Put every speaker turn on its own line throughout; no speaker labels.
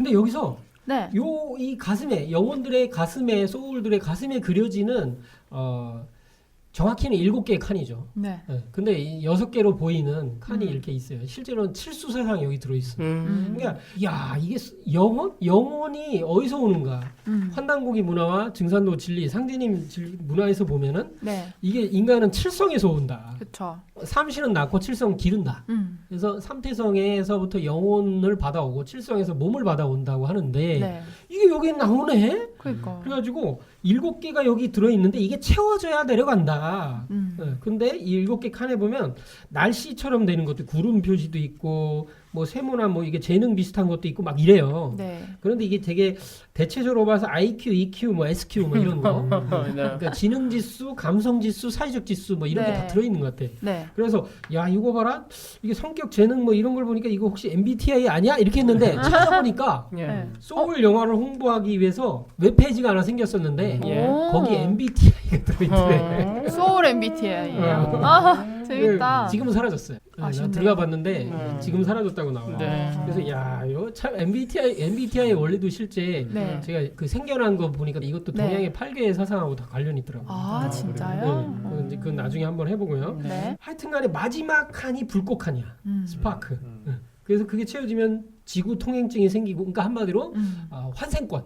근데 여기서
네.
이 가슴에 영혼들의 가슴에 소울들의 가슴에 그려지는 정확히는 7개의 칸이죠.
네.
네. 근데 이 6개로 보이는 칸이
음.
이렇게 있어요. 실제로는 7수세상이 여기 들어있어요.
음.
그러니까 야 이게 영혼이 어디서 오는가? 환단고기 문화와 증산도 진리, 상제님 문화에서 보면은
네.
이게 인간은 칠성에서 온다.
그쵸.
삼신은 낳고 칠성 기른다. 그래서 삼태성에서부터 영혼을 받아오고 칠성에서 몸을 받아온다고 하는데
네.
이게 여기 나오네.
그러니까.
그래가지고 7개가 여기 들어있는데 이게 채워져야 내려간다. 근데 이 7개 칸에 보면 날씨처럼 되는 것도 구름 표시도 있고 뭐 세모나 뭐 이게 재능 비슷한 것도 있고 막 이래요.
네.
그런데 이게 되게 대체적으로 봐서 IQ, EQ, 뭐 SQ 뭐 이런 거. 그러니까 지능 지수, 감성 지수, 사회적 지수 뭐 이런 게
네.
다 들어있는 것 같아.
네.
그래서 야 이거 봐라 이게 성격 재능 뭐 이런 걸 보니까 이거 혹시 MBTI 아니야 이렇게 했는데 찾아보니까
네.
소울 영화를 홍보하기 위해서 웹페이지가 하나 생겼었는데
예.
오.
거기 MBTI가 들어있더래.
소울 MBTI예요. 아, 재밌다.
지금은 사라졌어요. 나
아쉽네요.
들어가 봤는데 지금 사라졌다고 나와요.
네.
그래서 야 이거 참 MBTI 원리도 실제
네.
제가 그 생겨난 거 보니까 이것도
네.
동양의 8개의 사상하고 다 관련이 있더라고요.
아, 진짜요?
그건 나중에 한번 해보고요.
네.
하여튼간에 마지막 칸이 불꽃 칸이야. 스파크.
음.
그래서 그게 채워지면 지구 통행증이 생기고, 그러니까 한마디로 환생권.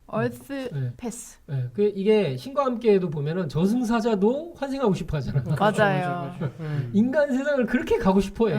얼스
네.
패스.
네. 이게 신과 함께에도 보면은 저승사자도 환생하고 싶어하잖아.
맞아요.
인간 세상을 그렇게 가고 싶어해.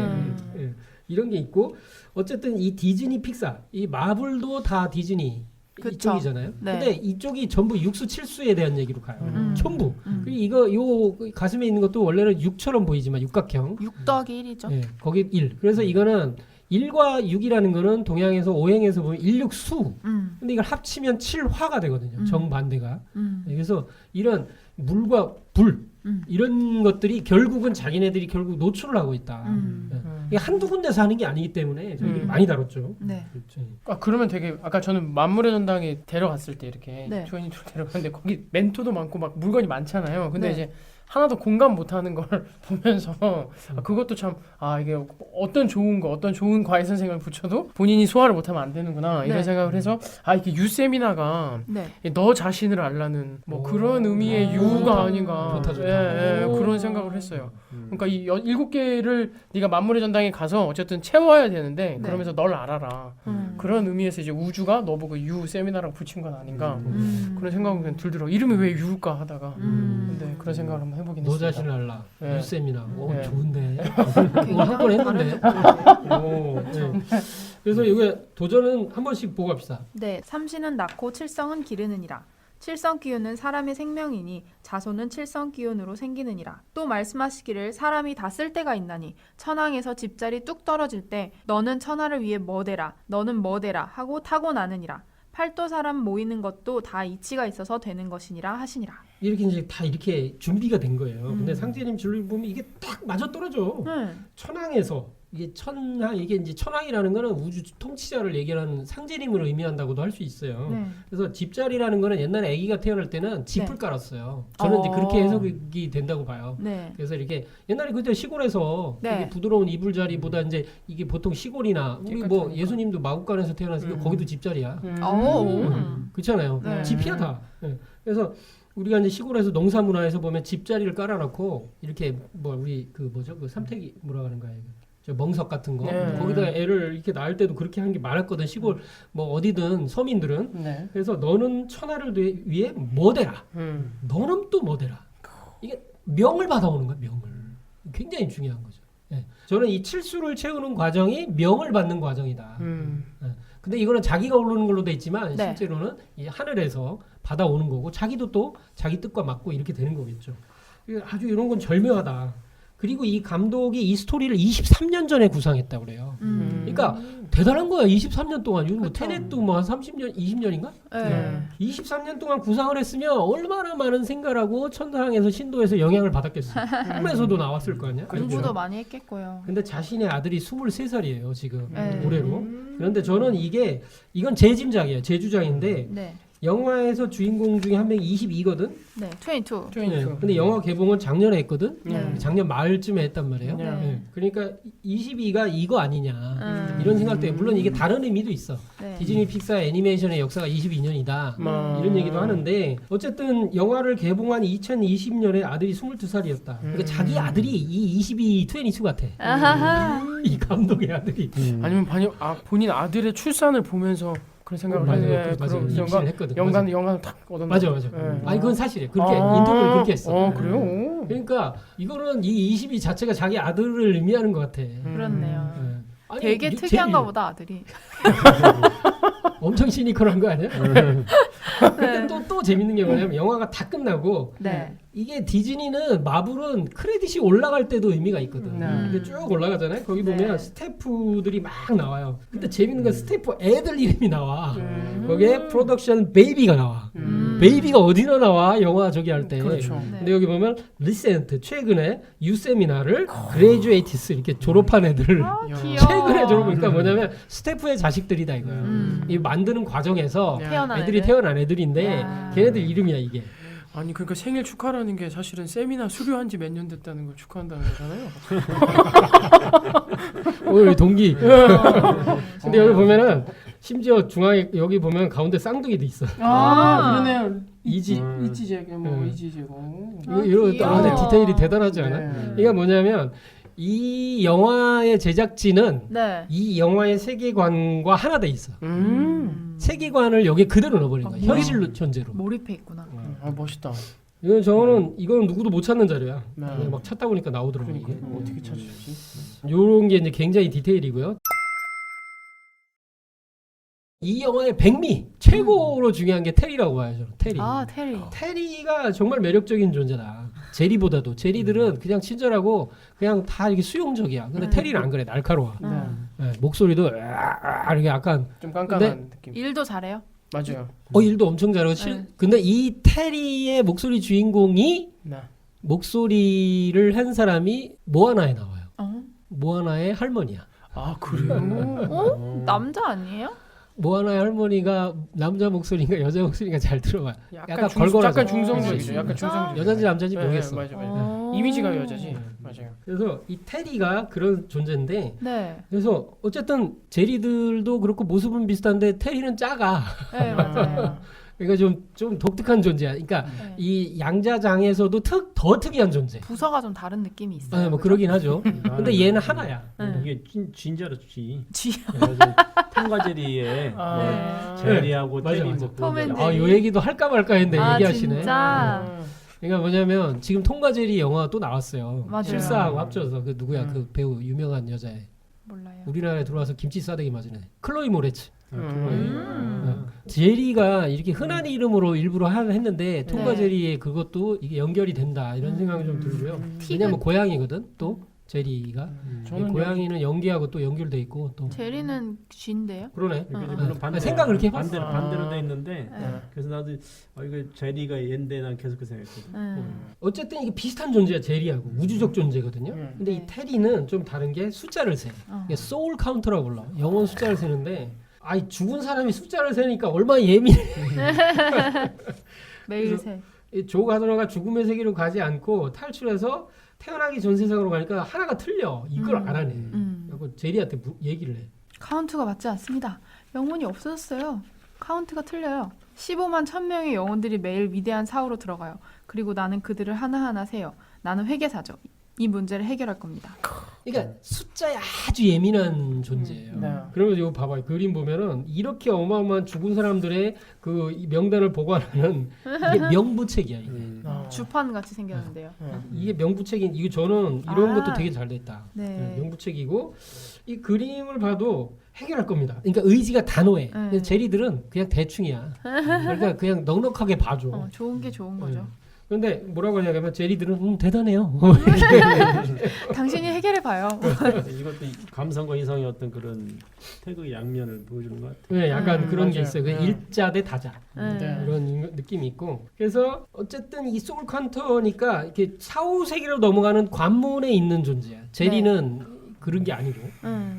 예. 이런 게 있고, 어쨌든 이 디즈니 픽사, 이 마블도 다 디즈니
그쵸.
이쪽이잖아요.
네.
근데 이쪽이 전부 육수 칠수에 대한 얘기로 가요. 전부. 그리고 요 가슴에 있는 것도 원래는 6처럼 보이지만 육각형.
6 더하기 1이죠.
예, 거기 1. 그래서 이거는 1과 6이라는 거는 동양에서 오행에서 보면 일육수. 근데 이걸 합치면 7화가 되거든요. 정반대가. 예, 그래서 이런 물과 불 이런 것들이 결국은 자기네들이 결국 노출을 하고 있다. 예. 이게 한두 군데서 하는 게 아니기 때문에 저희들이 많이 다뤘죠.
네.
그렇죠.
그러면 되게 아까 저는 만물의 전당에 데려갔을 때 이렇게
네.
조인이로 데려갔는데 거기 멘토도 많고 막 물건이 많잖아요. 근데
네.
이제 하나도 공감 못하는 걸 보면서 그것도 참 이게 어떤 좋은 과외 선생을 붙여도 본인이 소화를 못하면 안 되는구나 이런
네.
생각을 해서 이게 유세미나가
네.
너 자신을 알라는 뭐
오.
그런 의미의 유가 아닌가
좋다, 좋다.
오.
그런 생각을 했어요. 그러니까 이 7개를 네가 만물의 전당에 가서 어쨌든 채워야 되는데
네.
그러면서 널 알아라. 그런 의미에서 이제 우주가 너보고 유 세미나라고 붙인 건 아닌가 그런 생각은 그냥 들더라고. 이름이 왜 유일까 하다가 근데 그런 생각을 한번 해보긴
너
했습니다.
자신을 알라.
네.
유세미나. 오,
네.
좋은데. 오늘 한번 했는데. 오, 네. 그래서 이거 도전은 한 번씩 보고 갑시다.
네. 삼신은 낳고 칠성은 기르느니라. 칠성 기운은 사람의 생명이니 자손은 칠성 기운으로 생기느니라. 또 말씀하시기를 사람이 다 쓸 때가 있나니 천왕에서 집자리 뚝 떨어질 때 너는 천하를 위해 뭐되라 너는 뭐되라 하고 타고나느니라. 팔도 사람 모이는 것도 다 이치가 있어서 되는 것이니라 하시니라.
이렇게 이제 다 이렇게 준비가 된 거예요. 근데 상제님 진로 보면 이게 딱 맞아 떨어져. 천왕에서 이게 이제 천왕이라는 거는 우주 통치자를 얘기하는 상제님을 의미한다고도 할 수 있어요.
네.
그래서 집자리라는 거는 옛날에 아기가 태어날 때는 짚을
네.
깔았어요. 저는 이제 그렇게 해석이 된다고 봐요.
네.
그래서 이렇게 옛날에 그때 시골에서
네.
이게 부드러운 이불자리보다 이제 이게 보통 시골이나 우리 뭐 예수님도 마국간에서 태어났으니까 거기도 집자리야. 그렇잖아요.
네.
집이야 다. 예. 그래서 우리가 이제 시골에서 농사 문화에서 보면 집자리를 깔아놓고 이렇게 뭐 우리 그 뭐죠 그 삼태기 뭐라 하는 거야 이거. 저 멍석 같은 거 거기다 애를 이렇게 낳을 때도 그렇게 한 게 많았거든 시골 뭐 어디든 서민들은.
네.
그래서 너는 천하를 위해 뭐되라. 너는 또 뭐되라. 이게 명을 받아오는 거야 명을. 굉장히 중요한 거죠. 예. 저는 이 칠수를 채우는 과정이 명을 받는 과정이다. 예. 근데 이거는 자기가 오르는 걸로 돼 있지만
네.
실제로는 이 하늘에서 받아오는 거고 자기도 또 자기 뜻과 맞고 이렇게 되는 거겠죠. 아주 이런 건 절묘하다. 그리고 이 감독이 이 스토리를 23년 전에 구상했다고 그래요. 그러니까 대단한 거야. 23년 동안. 요즘 뭐
그쵸.
테넷도 뭐 한 30년, 20년인가?
네.
23년 동안 구상을 했으면 얼마나 많은 생각하고 천상에서 신도에서 영향을 받았겠어. 꿈에서도 나왔을 거 아니야?
공부도 많이 했겠고요.
근데 자신의 아들이 23살이에요 지금
네.
올해로. 그런데 저는 이건 제 짐작이에요. 제 주장인데
네.
영화에서 주인공 중에 한 명이 22거든.
네, 22.
근데 영화 개봉은 작년에 했거든.
네.
작년 말쯤에 했단 말이에요.
네.
네. 그러니까 22가 이거 아니냐 이런 생각 때문에 물론 이게 다른 의미도 있어.
네.
디즈니 픽사 애니메이션의 역사가 22년이다 이런 얘기도 하는데 어쨌든 영화를 개봉한 2020년에 아들이 22살이었다. 그러니까 자기 아들이 이 22 같아.
아하하.
이 감독의 아들이.
아니면 본인 아들의 출산을 보면서 그런 생각을 하는
맞아. 임신을 했거든.
연관을 탁 얻었나.
맞아. 아니 그건 사실이에요. 그렇게 인터뷰를 그렇게 했어.
그래요?
그러니까 이거는 이 22 자체가 자기 아들을 의미하는 것 같아.
그렇네요.
아니,
되게 특이한가 보다 아들이.
엄청 시니컬한 거 아니야? 근데 또 재밌는 게 뭐냐면 영화가 다 끝나고
네.
이게 디즈니는 마블은 크레딧이 올라갈 때도 의미가 있거든.
네.
이게 쭉 올라가잖아요. 거기
네.
보면 스태프들이 막 나와요. 근데 재밌는 건 스태프 애들 이름이 나와. 거기에 프로덕션 베이비가 나와. 베이비가 어디나 나와 영화 저기 할 때.
그렇죠.
네.
근데 여기 보면 리센트 최근에 유세미나를 그레이주에이티스 이렇게 졸업한 애들
아, 귀여워.
최근에 졸업하니까 뭐냐면 스태프의 자식들이다 이거야. 이 만드는 과정에서
태어난
애들이
애들?
태어난 애들인데
야.
걔네들 이름이야 이게.
아니 그러니까 생일 축하라는 게 사실은 세미나 수료한 지 몇 년 됐다는 걸 축하한다는 거잖아요.
오늘 동기. 근데 여기 보면은 심지어 중앙에 여기 보면 가운데 쌍둥이도 있어.
그러네요.
이지.
이지제고 이지제고.
이거
귀여워.
완전 디테일이 대단하지 않아?
네.
이게 뭐냐면 이 영화의 제작진은
네.
이 영화의 세계관과 하나 돼 있어. 세계관을 여기 그대로 넣어버린 거야.
뭐야?
현실로 현재로.
몰입해 있구나.
멋있다.
이거는 누구도 못 찾는 자료야.
네.
그냥 막 찾다 보니까 나오더라고
그러니까
이게.
어떻게 찾으셨지?
요런 게 이제 굉장히 디테일이고요. 이 영화의 백미 최고로 중요한 게 테리라고 봐요. 저는 테리.
아, 테리.
테리가 정말 매력적인 존재다. 제리보다도 제리들은 그냥 친절하고 그냥 다 이렇게 수용적이야. 근데 테리는 안 그래. 날카로워. 네, 목소리도 이렇게 약간
좀 깐깐한 느낌.
일도 잘해요?
맞아요.
일도 엄청 잘하고
네.
근데 이 테리의 목소리 주인공이
네.
목소리를 한 사람이 모아나에 나와요. 모아나의 할머니야.
아 그래요?
남자 아니에요?
모아나의 할머니가 남자 목소리인가 여자 목소리인가 잘 들어봐.
약간
걸걸하죠.
약간 중성적이죠.
그치.
약간 중성적.
여자인지 남자인지 모르겠어.
맞아. 이미지가 여자지. 맞아요.
그래서 이 테리가 그런 존재인데
네.
그래서 어쨌든 제리들도 그렇고 모습은 비슷한데 테리는 작아.
네, 맞아요.
그러니까 좀 독특한 존재야. 그러니까
네.
이 양자장에서도 더 특이한 존재.
부서가 좀 다른 느낌이 있어요.
뭐
그죠?
그러긴 하죠. 근데 얘는 하나야.
네.
이게 진짜로 쥐.
쥐.
톰과제리의
아.
제리하고
맞아,
테리
맞아.
뭐
톰 앤
아, 요 얘기도 할까 말까 했는데
아,
얘기하시네.
진짜?
그러니까 뭐냐면 지금 톰과 제리 영화 또 나왔어요.
맞아요.
실사하고 합쳐서 그 누구야 그 배우 유명한 여자애.
몰라요.
우리나라에 들어와서 김치 싸대기 맞은 애. 클로이 모레츠.
음.
제리가 이렇게 흔한 이름으로 일부러 했는데 톰과
네.
제리의 그것도 이게 연결이 된다 이런 생각이 좀 들고요. 왜냐면 고양이거든 또 제리가.
저는
고양이는 연기하고 또 연결돼 있고 또
제리는 쥐인데요?
그러네.
물론
생각 그렇게 해봤어.
반대로 돼 있는데
네.
그래서 나도 이거 제리가 얘인데 난 계속 그 생각했거든.
어쨌든 이게 비슷한 존재야 제리하고 우주적 존재거든요. 근데 이
네.
테리는 좀 다른 게 숫자를 세. 이게 소울 카운터라고 불러. 영혼 숫자를 세는데 아이 죽은 사람이 숫자를 세니까 얼마나 예민해.
매일
그래서-
새.
이 조 가드너가 죽음의 세계로 가지 않고 탈출해서 태어나기 전 세상으로 가니까 하나가 틀려. 이걸 안 하네. 그리고 제리한테 얘기를 해.
카운트가 맞지 않습니다. 영혼이 없어졌어요. 카운트가 틀려요. 15만 1000명의 영혼들이 매일 위대한 사후로 들어가요. 그리고 나는 그들을 하나하나 세요. 나는 회계사죠. 이 문제를 해결할 겁니다.
그러니까 숫자에 아주 예민한 존재예요.
네.
그러면 이거 봐봐요. 그림 보면은 이렇게 어마어마한 죽은 사람들의 그 명단을 보관하는 이게 명부책이야 이게.
주판 같이 생겼는데요.
이게 명부책인 이거 저는 이런
아.
것도 되게 잘 됐다.
네.
명부책이고 이 그림을 봐도 해결할 겁니다. 그러니까 의지가 단호해. 근데 제리들은 그냥 대충이야. 그러니까 그냥 넉넉하게 봐줘.
좋은 게 좋은 거죠.
그런데 뭐라고 하냐면 제리들은 대단해요.
당신이 해결해 봐요.
이것도 감성과 이성의 어떤 그런 태극의 양면을 보여주는 것 같아.
네, 약간 그런 게
맞아요.
있어요. 그 일자 대 다자
네.
이런 느낌이 있고. 그래서 어쨌든 이 소울 칸터니까 이렇게 사후 세계로 넘어가는 관문에 있는 존재야. 제리는 그런 게 아니고.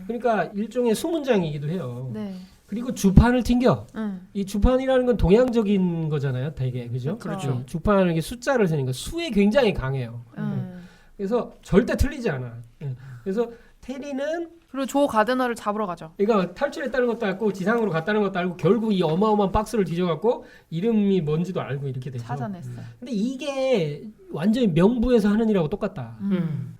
그러니까 일종의 수문장이기도 해요.
네.
그리고 주판을 튕겨.
응.
이 주판이라는 건 동양적인 거잖아요, 되게 그죠?
그렇죠.
네, 주판은 이렇게 숫자를 세니까 수에 굉장히 강해요.
응.
그래서 절대 틀리지 않아. 예. 그래서 테리는
그리고 조 가드너를 잡으러 가죠.
그러니까 탈출했다는 것도 알고 지상으로 갔다는 것도 알고 결국 이 어마어마한 박스를 뒤져갖고 이름이 뭔지도 알고 이렇게 되죠.
찾아냈어요.
근데 이게 완전히 명부에서 하는 일하고 똑같다.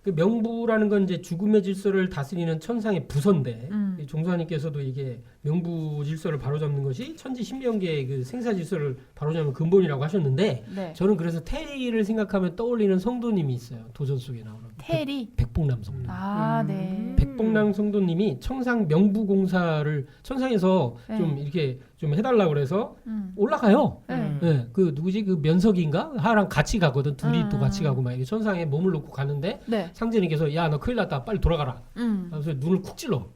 그 명부라는 건 이제 죽음의 질서를 다스리는 천상의 부서인데 이 종사님께서도 이게 명부 질서를 바로잡는 것이 천지 신명계의 그 생사 질서를 바로잡는 근본이라고 하셨는데
네.
저는 그래서 테리를 생각하면 떠올리는 성도님이 있어요. 도전 속에 나오는
테리.
백봉남 성도.
아, 네.
백봉남 성도님이 청상 명부공사를 천상에서
네.
좀 이렇게 좀 해달라고 그래서 올라가요.
네.
네, 그 누구지 그 면석인가 하랑 같이 가거든. 둘이 또
음.
같이 가고 막 이게 천상에 몸을 놓고 가는데
네.
상제님께서 야 너 큰일 났다 빨리 돌아가라. 그래서 눈을 쿡 찔러.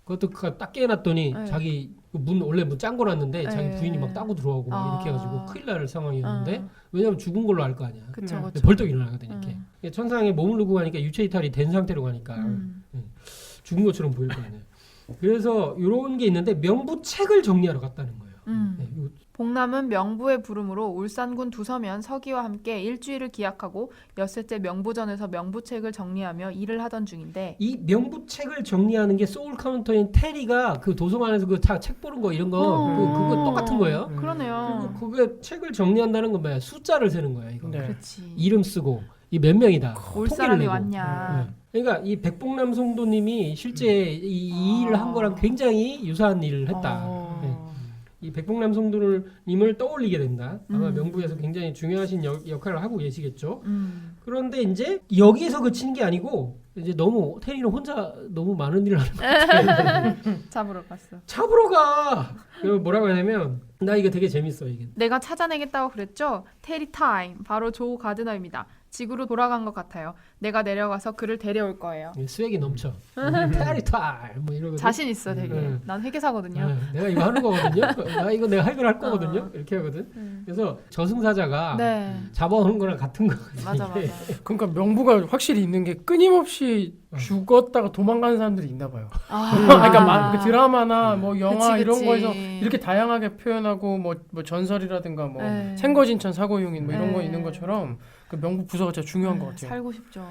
그것도 딱 깨놨더니
네.
자기 문 원래 문 짠 거놨는데 자기
네.
부인이 막 따고 들어오고 막 이렇게 해가지고 큰일 날 상황이었는데 왜냐면 죽은 걸로 알 거 아니야.
그쵸,
근데
그쵸.
벌떡 일어나거든 이렇게. 천상에 몸을 놓고 가니까 유체 이탈이 된 상태로 가니까 죽은 것처럼 보일 거 아니에요. 그래서 이런 게 있는데 명부책을 정리하러 갔다는 거예요. 네, 요-
복남은 명부의 부름으로 울산군 두서면 서기와 함께 일주일을 기약하고 엿새째 명부전에서 명부책을 정리하며 일을 하던 중인데
이 명부책을 정리하는 게 소울 카운터인 테리가 그 도서관에서 그 책 보는 거 이런 거 그거 똑같은 거예요.
그러네요.
그리고 그게 책을 정리한다는 건 뭐야? 숫자를 세는 거야 이거.
네.
그렇지.
이름 쓰고 이 몇 명이다.
올
통계를
사람이
내고.
왔냐.
그러니까 이 백봉남 성도님이 실제 이 일을 한 거랑 굉장히 유사한 일을 했다. 네. 이 백봉남 성도님을 떠올리게 된다. 아마 명부에서 굉장히 중요하신 역할을 하고 계시겠죠. 그런데 이제 여기에서 그치는 게 아니고 이제 너무 테리는 혼자 너무 많은 일을 하는 것 같아요.
잡으러 갔어.
잡으러 가. 그리고 뭐라고 하냐면 나 이거 되게 재밌어 이게.
내가 찾아내겠다고 그랬죠? 테리 타임. 바로 조 가드너입니다. 지구로 돌아간 것 같아요. 내가 내려가서 그를 데려올 거예요.
스웩이 넘쳐. 테리 타임 뭐 이러거든.
자신 있어 되게.
네.
난 회계사거든요.
내가 이거 하는 거거든요. 나 이거 내가 해결할 거거든요. 이렇게 하거든. 그래서 저승사자가
네.
잡아오는 거랑 같은 거거든요.
맞아 맞아.
그러니까 명부가 확실히 있는 게 끊임없이 죽었다가 도망가는 사람들이 있나 봐요. 그러니까 그 드라마나 뭐 영화
그치,
이런
그치.
거에서 이렇게 다양하게 표현하고 뭐 전설이라든가 뭐
네.
생거진천 사고용인 뭐 이런
네.
거 있는 것처럼 그 명부 부서가 진짜 중요한 것 같아요.
살고 싶죠.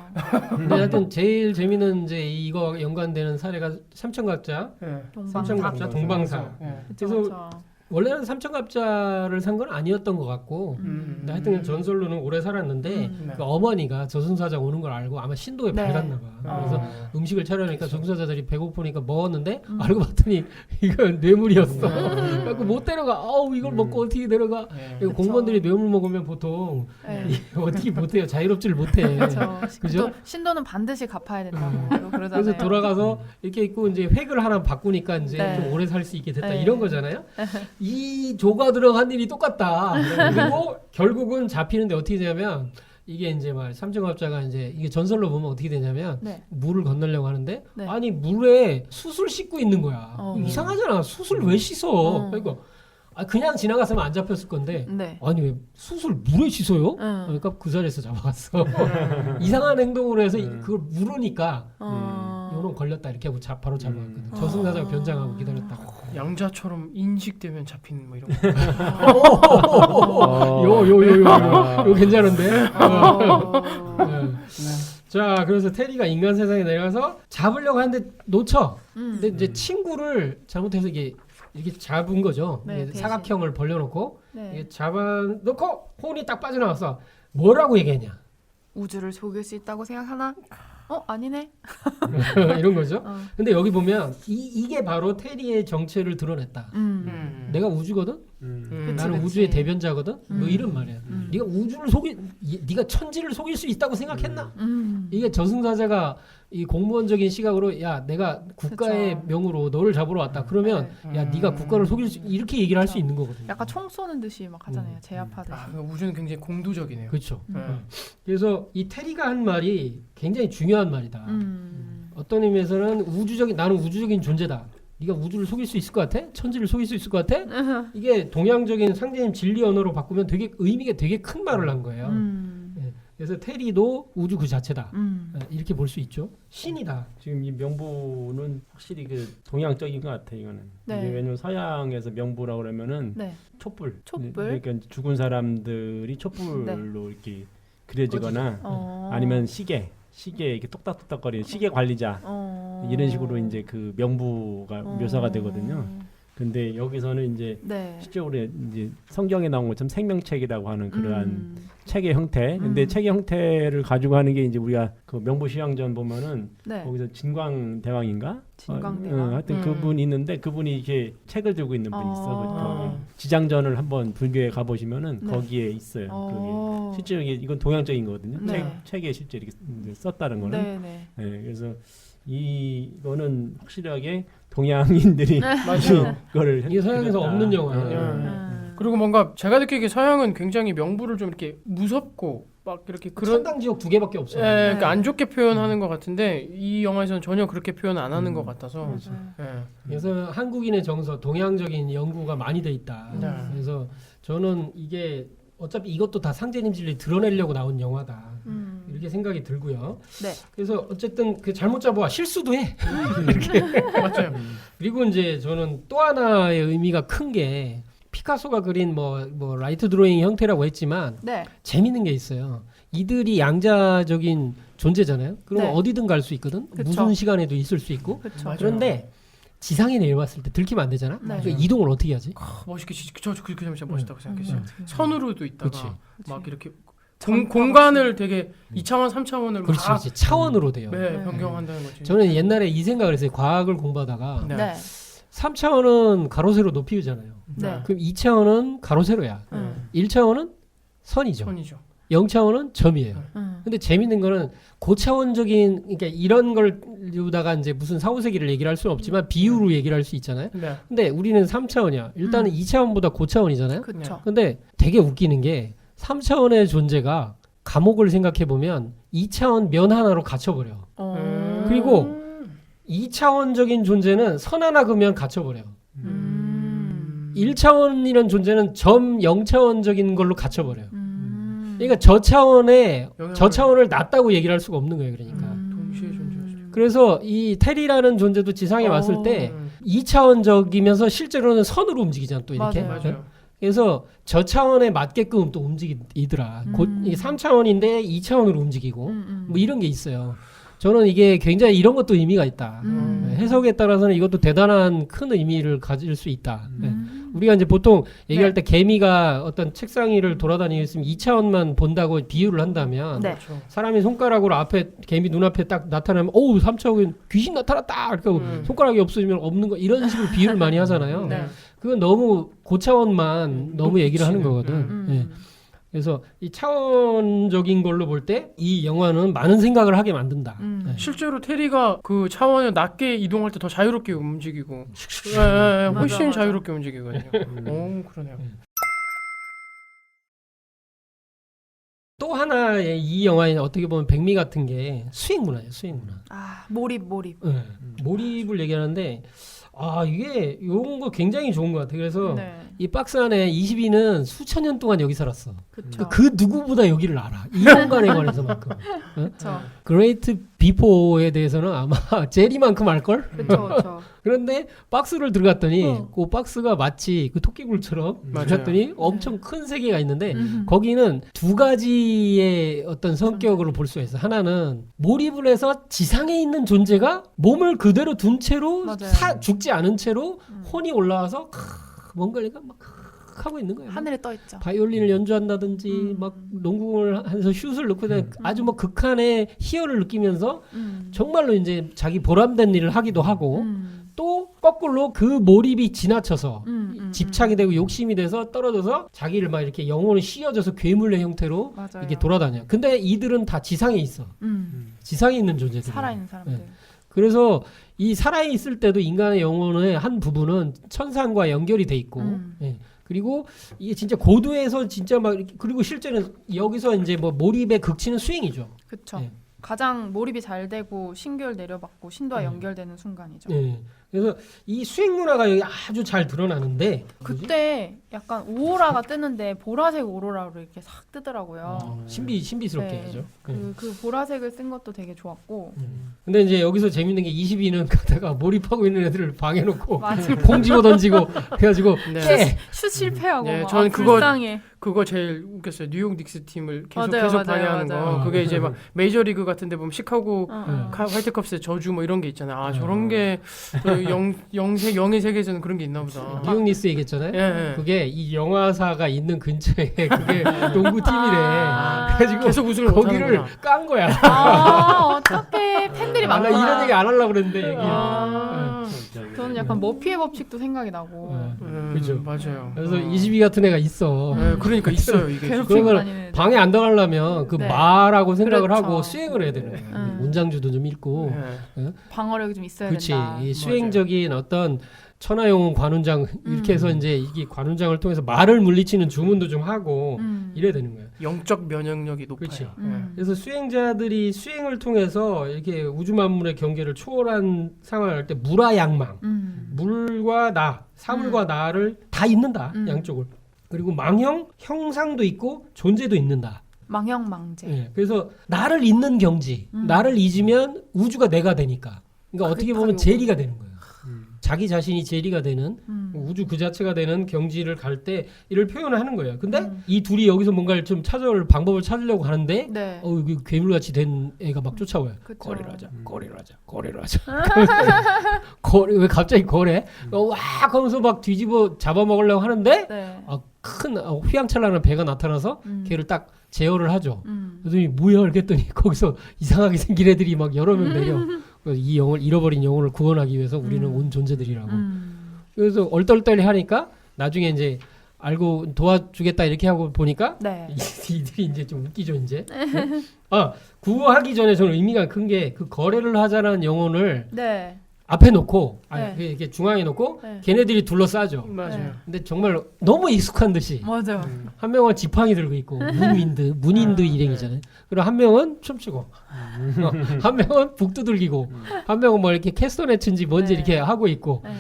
근데 하여튼 제일 재미는 이제 이거 연관되는 사례가 삼천갑자.
네.
삼천갑자 동방사.
네.
그쵸,
그래서
그쵸.
원래는 삼천갑자를 산 건 아니었던 것 같고 근데 하여튼 전설로는 오래 살았는데
네.
그 어머니가 저승사자 오는 걸 알고 아마 신도에
네.
밝았나 봐. 그래서 음식을 차려니까
그쵸.
저승사자들이 배고프니까 먹었는데 알고 봤더니 이건 뇌물이었어. 그래서 못 데려가. 아우 이걸 먹고 어떻게 데려가.
네.
그리고 공무원들이 뇌물 먹으면 보통
네.
어떻게 못해요. 자유롭지를 못해.
그렇죠.
그죠?
또 신도는 반드시 갚아야 된다고 그러잖아요.
그래서 돌아가서 이렇게 있고 이제 획을 하나 바꾸니까 이제
네.
좀 오래 살 수 있게 됐다
네.
이런 거잖아요. 이 조가 들어간 일이 똑같다. 그리고 결국은 잡히는데 어떻게 되냐면 이게 이제 막 삼천갑자가 이제 이게 전설로 보면 어떻게 되냐면
네.
물을 건너려고 하는데
네.
아니 물에 숯을 씻고 있는 거야.
어.
이상하잖아. 숯을 왜 씻어? 그러니까 그냥 지나갔으면 안 잡혔을 건데
네.
아니 왜 숯을 물에 씻어요?
응.
그러니까 그 자리에서 잡아갔어. 이상한 행동으로 해서 그걸 물으니까 요놈 걸렸다 이렇게 하고 바로 잡아갔거든. 저승사자가 변장하고 기다렸다가.
양자처럼 인식되면 잡히는 뭐 이런
요 괜찮은데?
어.
자, 그래서 테리가 인간 세상에 내려가서 잡으려고 하는데 놓쳐. 근데 이제 친구를 잘못해서 이게 이렇게 잡은 거죠.
네,
이게
대신.
사각형을 벌려놓고
네.
이게 잡아놓고 혼이 딱 빠져나왔어. 뭐라고 얘기했냐?
우주를 속일 수 있다고 생각하나? 아니네.
이런 거죠.
어.
근데 여기 보면 이게 바로 테리의 정체를 드러냈다. 내가 우주거든.
그치,
나는
그치.
우주의 대변자거든. 뭐 이런 말이야. 네가 우주를 네가 천지를 속일 수 있다고 생각했나? 이게 저승사자가 이 공무원적인 시각으로 야 내가 국가의
그쵸.
명으로 너를 잡으러 왔다. 그러면 야 네가 국가를 속일 수 이렇게 얘기를 할 수 있는 거거든요.
약간 총 쏘는 듯이 막 하잖아요. 제압하듯이.
아, 우주는 굉장히 공도적이네요.
그렇죠.
네.
그래서 이 테리가 한 말이 굉장히 중요한 말이다. 어떤 의미에서는 나는 우주적인 존재다. 네가 우주를 속일 수 있을 것 같아? 천지를 속일 수 있을 것 같아? 이게 동양적인 상대님 진리 언어로 바꾸면 되게 의미가 되게 큰 말을 한 거예요. 그래서 테리도 우주 그 자체다. 이렇게 볼 수 있죠. 신이다.
지금 이 명부는 확실히 그 동양적인 것 같아 이거는.
네.
이게 왜냐면 서양에서 명부라고 그러면은
네.
촛불.
촛불?
그러니까 죽은 사람들이 촛불로 이렇게 그려지거나 아니면 시계 이렇게 똑딱똑딱거리는 시계 관리자 이런 식으로 이제 그 명부가 묘사가 되거든요. 근데 여기서는 이제
네.
실제로 이제 성경에 나온 것처럼 생명책이라고 하는 그러한 책의 형태. 근데 책의 형태를 가지고 하는 게 이제 우리가 그 명부시황전 보면은
네.
거기서 진광대왕인가?
진광대왕.
하여튼 그분이 있는데 그분이 이렇게 책을 들고 있는 분이 있어.
어.
지장전을 한번 불교에 가 보시면은
네.
거기에 있어요. 그게. 실제로 이건 동양적인 거거든요.
네.
책에 실제 이렇게 썼다는 거는.
네.
네, 그래서 이거는 확실하게 동양인들이
맞아요.
그거를
이게 서양에서
그렸다.
없는 영화예요.
네. 그리고 뭔가 제가 느끼기에 서양은 굉장히 명부를 좀 이렇게 무섭고 막 이렇게 그런
천당 지옥 2개밖에 없어요.
예, 그러니까 안 좋게 표현하는 것 같은데 이 영화에서는 전혀 그렇게 표현 안 하는 것 같아서 예.
그래서 한국인의 정서, 동양적인 연구가 많이 돼 있다.
네.
그래서 저는 이게 어차피 이것도 다 상제님 진리 드러내려고 나온 영화다. 이렇게 생각이 들고요.
네.
그래서 어쨌든 그 잘못 잡아 실수도 해. 이렇게.
맞아요.
그리고 이제 저는 또 하나의 의미가 큰 게 피카소가 그린 뭐 라이트 드로잉 형태라고 했지만
네.
재밌는 게 있어요. 이들이 양자적인 존재잖아요. 그럼
네.
어디든 갈 수 있거든.
그쵸.
무슨 시간에도 있을 수 있고.
그렇죠.
맞아요.
그런데 지상에 내려왔을 때 들키면 안 되잖아.
네.
그러니까 이동을 어떻게 하지?
멋있게 그 점이 진짜 멋있다고 생각했어요.
음.
선으로도 있다가
그치.
막 이렇게
전-
공간을 되게 2차원, 3차원을
그렇지,
막
그렇지. 차원으로 돼요.
네, 변경한다는 거지.
저는 옛날에 이 생각을 했어요. 과학을 공부하다가
네.
네.
3차원은 가로세로 높이잖아요.
네.
그럼 2차원은 가로세로야.
네.
1차원은 선이죠.
선이죠.
0차원은 점이에요.
음.
근데 재밌는 거는 고차원적인 그러니까 이런 걸로다가 이제 무슨 사후세계를 얘기를 할 수는 없지만 비유로 얘기를 할 수 있잖아요.
네.
근데 우리는 3차원이야. 일단은 2차원보다 고차원이잖아요.
그렇죠.
근데 되게 웃기는 게 3차원의 존재가 감옥을 생각해 보면 2차원 면 하나로 갇혀버려. 그리고 2차원적인 존재는 선 하나 그으면 갇혀버려. 1차원이라는 존재는 점 0차원적인 걸로 갇혀버려요. 그러니까 저차원을 낮다고 얘기를 할 수가 없는 거예요. 그러니까.
동시에 존재하죠.
그래서 이 테리라는 존재도 지상에 왔을 때 2차원적이면서 실제로는 선으로 움직이잖아. 또 이렇게.
맞아요.
맞아요.
그래서 저 차원에 맞게끔 또 움직이더라. 이게 3차원인데 2차원으로 움직이고 뭐 이런 게 있어요. 저는 이게 굉장히 이런 것도 의미가 있다. 해석에 따라서는 이것도 대단한 큰 의미를 가질 수 있다. 네. 우리가 이제 보통 얘기할 때 개미가 어떤 책상 위를 돌아다니고 있으면 2차원만 본다고 비유를 한다면
네.
그렇죠.
사람이 손가락으로 앞에 개미 눈앞에 딱 나타나면 어우 3차원 귀신 나타났다 이렇게 하고 손가락이 없어지면 없는 거 이런 식으로 비유를 많이 하잖아요.
네.
그건 너무 고차원만 너무 얘기를 하는 거거든. 예. 그래서 이 차원적인 걸로 볼 때 이 영화는 많은 생각을 하게 만든다. 네.
실제로 테리가 그 차원을 낮게 이동할 때 더 자유롭게 움직이고 예, 훨씬
맞아.
자유롭게 움직이거든요. 오, 그러네요.
또 하나의 이 영화에 어떻게 보면 백미 같은 게 수행 문화예요. 수행 문화.
아, 몰입.
네. 몰입을 얘기하는데 이게 이런 거 굉장히 좋은 것 같아요. 그래서
네.
이 박스 안에 22는 수천 년 동안 여기 살았어.
그렇죠.
그 누구보다 여기를 알아. 이 공간에 관해서만큼.
그렇죠.
그레이트 비포에 대해서는 아마 제리만큼 알걸?
그렇죠.
그런데 박스를 들어갔더니
어.
그 박스가 마치 그 토끼굴처럼
맞아요.
들어갔더니 엄청 큰 세계가 있는데
음.
거기는 두 가지의 어떤 성격으로 볼 수가 있어. 하나는 몰입을 해서 지상에 있는 존재가 몸을 그대로 둔 채로
맞아요.
죽지 않은 채로 혼이 올라와서 뭔가 얘가 막 하고 있는 거예요.
하늘에 떠 있죠.
바이올린을 연주한다든지 막 농구공을 해서 슛을 넣고 아주 뭐 극한의 희열을 느끼면서 정말로 이제 자기 보람된 일을 하기도 하고 또 거꾸로 그 몰입이 지나쳐서 집착이 되고 욕심이 돼서 떨어져서 자기를 막 이렇게 영혼을 씌워져서 괴물의 형태로
맞아요.
이렇게 돌아다녀. 근데 이들은 다 지상에 있어. 지상에 있는 존재들.
살아있는 사람들.
네. 그래서 이 살아있을 때도 인간의 영혼의 한 부분은 천상과 연결이 돼 있고 예. 그리고 이게 진짜 고도에서 진짜 막 이렇게 그리고 실제는 여기서 이제 뭐 몰입의 극치는 수행이죠.
그렇죠.
네.
가장 몰입이 잘 되고 신결 내려받고 신도와 연결되는 순간이죠.
예. 그래서 이 수행 문화가 여기 아주 잘 드러나는데
그때 약간 오로라가 뜨는데 보라색 오로라로 이렇게 싹 뜨더라고요.
신비스럽게
네.
하죠.
그 보라색을 쓴 것도 되게 좋았고.
근데 이제 여기서 재밌는 게 22는 가다가 몰입하고 있는 애들을 방해놓고
맞아.
공 집어 던지고 해가지고
네.
슛 실패하고
네,
막
저는 그거-
불쌍해.
그거 제일 웃겼어요. 뉴욕 닉스 팀을 계속
맞아요,
방해하는
맞아요.
거. 그게 이제 막 메이저리그 같은데 보면 시카고
어.
화이트컵스의 저주 뭐 이런 게 있잖아요. 아
어.
저런 게 영의 세계에서는 그런 게 있나 보다.
뉴욕 니스 얘기했잖아요.
예, 예.
그게 이 영화사가 있는 근처에 그게 농구팀이래.
아.
그래가지고
계속 우승을
거기를
못하는구나.
깐 거야.
어떻게 팬들이
나
많구나.
이런 얘기 안 하려고 그랬는데 얘기.
아,
저는 약간 머피의 법칙도 생각이 나고.
그죠.
맞아요.
그래서 22 같은 애가 있어.
그러니까 있어요 이게.
괴롭히고
그러면
다니는 애들.
방해 안 당하려면 그
네.
말하고 생각을
그렇죠.
하고 수행을 해야 되는 거야. 문장주도 좀 읽고.
네.
방어력이 좀 있어야
그렇지.
된다.
이 수행적인 어떤 천하용은 관훈장 이렇게 해서 이제 이게 관훈장을 통해서 말을 물리치는 주문도 좀 하고 이래야 되는 거야.
영적 면역력이 높아요.
그렇지.
네.
그래서 수행자들이 수행을 통해서 이렇게 우주 만물의 경계를 초월한 상황을 할 때 물화양망, 물과 나, 사물과 나를 다 있는다. 양쪽을. 그리고 망형, 형상도 있고 존재도 있는다.
망형망제.
예, 그래서 나를 잊는 경지, 나를 잊으면 우주가 내가 되니까. 그러니까 어떻게 보면
그렇다고.
제리가 되는 거예요. 자기 자신이 제리가 되는 우주 그 자체가 되는 경지를 갈 때 이를 표현을 하는 거예요. 근데 이 둘이 여기서 뭔가를 좀 찾아올 방법을 찾으려고 하는데
네.
여기 괴물같이 된 애가 막 쫓아와요.
그쵸.
거래를 하자, 거래를 하자, 거래를 하자. 거래 왜 갑자기 거래? 와 하면서 막 뒤집어 잡아먹으려고 하는데
네.
큰 휘황찬란한 배가 나타나서 걔를 딱 제어를 하죠.
음.
그랬더니 뭐야 이랬더니 거기서 이상하게 생긴 애들이 막 여러 명 내려. 그래서 이 영을 잃어버린 영혼을 구원하기 위해서 우리는 온 존재들이라고. 그래서 얼떨떨해 하니까 나중에 이제 알고 도와주겠다 이렇게 하고 보니까
네.
이들이 이제 좀 웃기죠 이제. 구호하기 전에 저는 의미가 큰 게 그 거래를 하자라는 영혼을
네.
앞에 놓고
네.
이렇게 중앙에 놓고
네.
걔네들이 둘러싸죠.
맞아요.
근데 정말 너무 익숙한 듯이
맞아요.
한 명은 지팡이 들고 있고 문인드 일행이잖아요. 그리고 한 명은 춤추고 한 명은 북 두들기고 한 명은 뭐 이렇게 캐스터네츠인지 뭔지
네.
이렇게 하고 있고
네.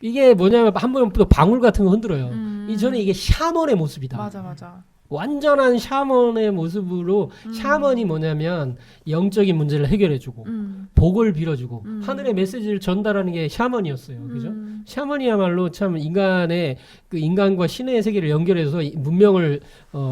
이게 뭐냐면 한 번은 또 방울 같은 거 흔들어요. 저는 이게 샤먼의 모습이다.
맞아.
완전한 샤먼의 모습으로 샤먼이 뭐냐면 영적인 문제를 해결해주고 복을 빌어주고 하늘의 메시지를 전달하는 게 샤먼이었어요. 그죠? 샤먼이야말로 참 인간의 그 인간과 신의 세계를 연결해서 문명을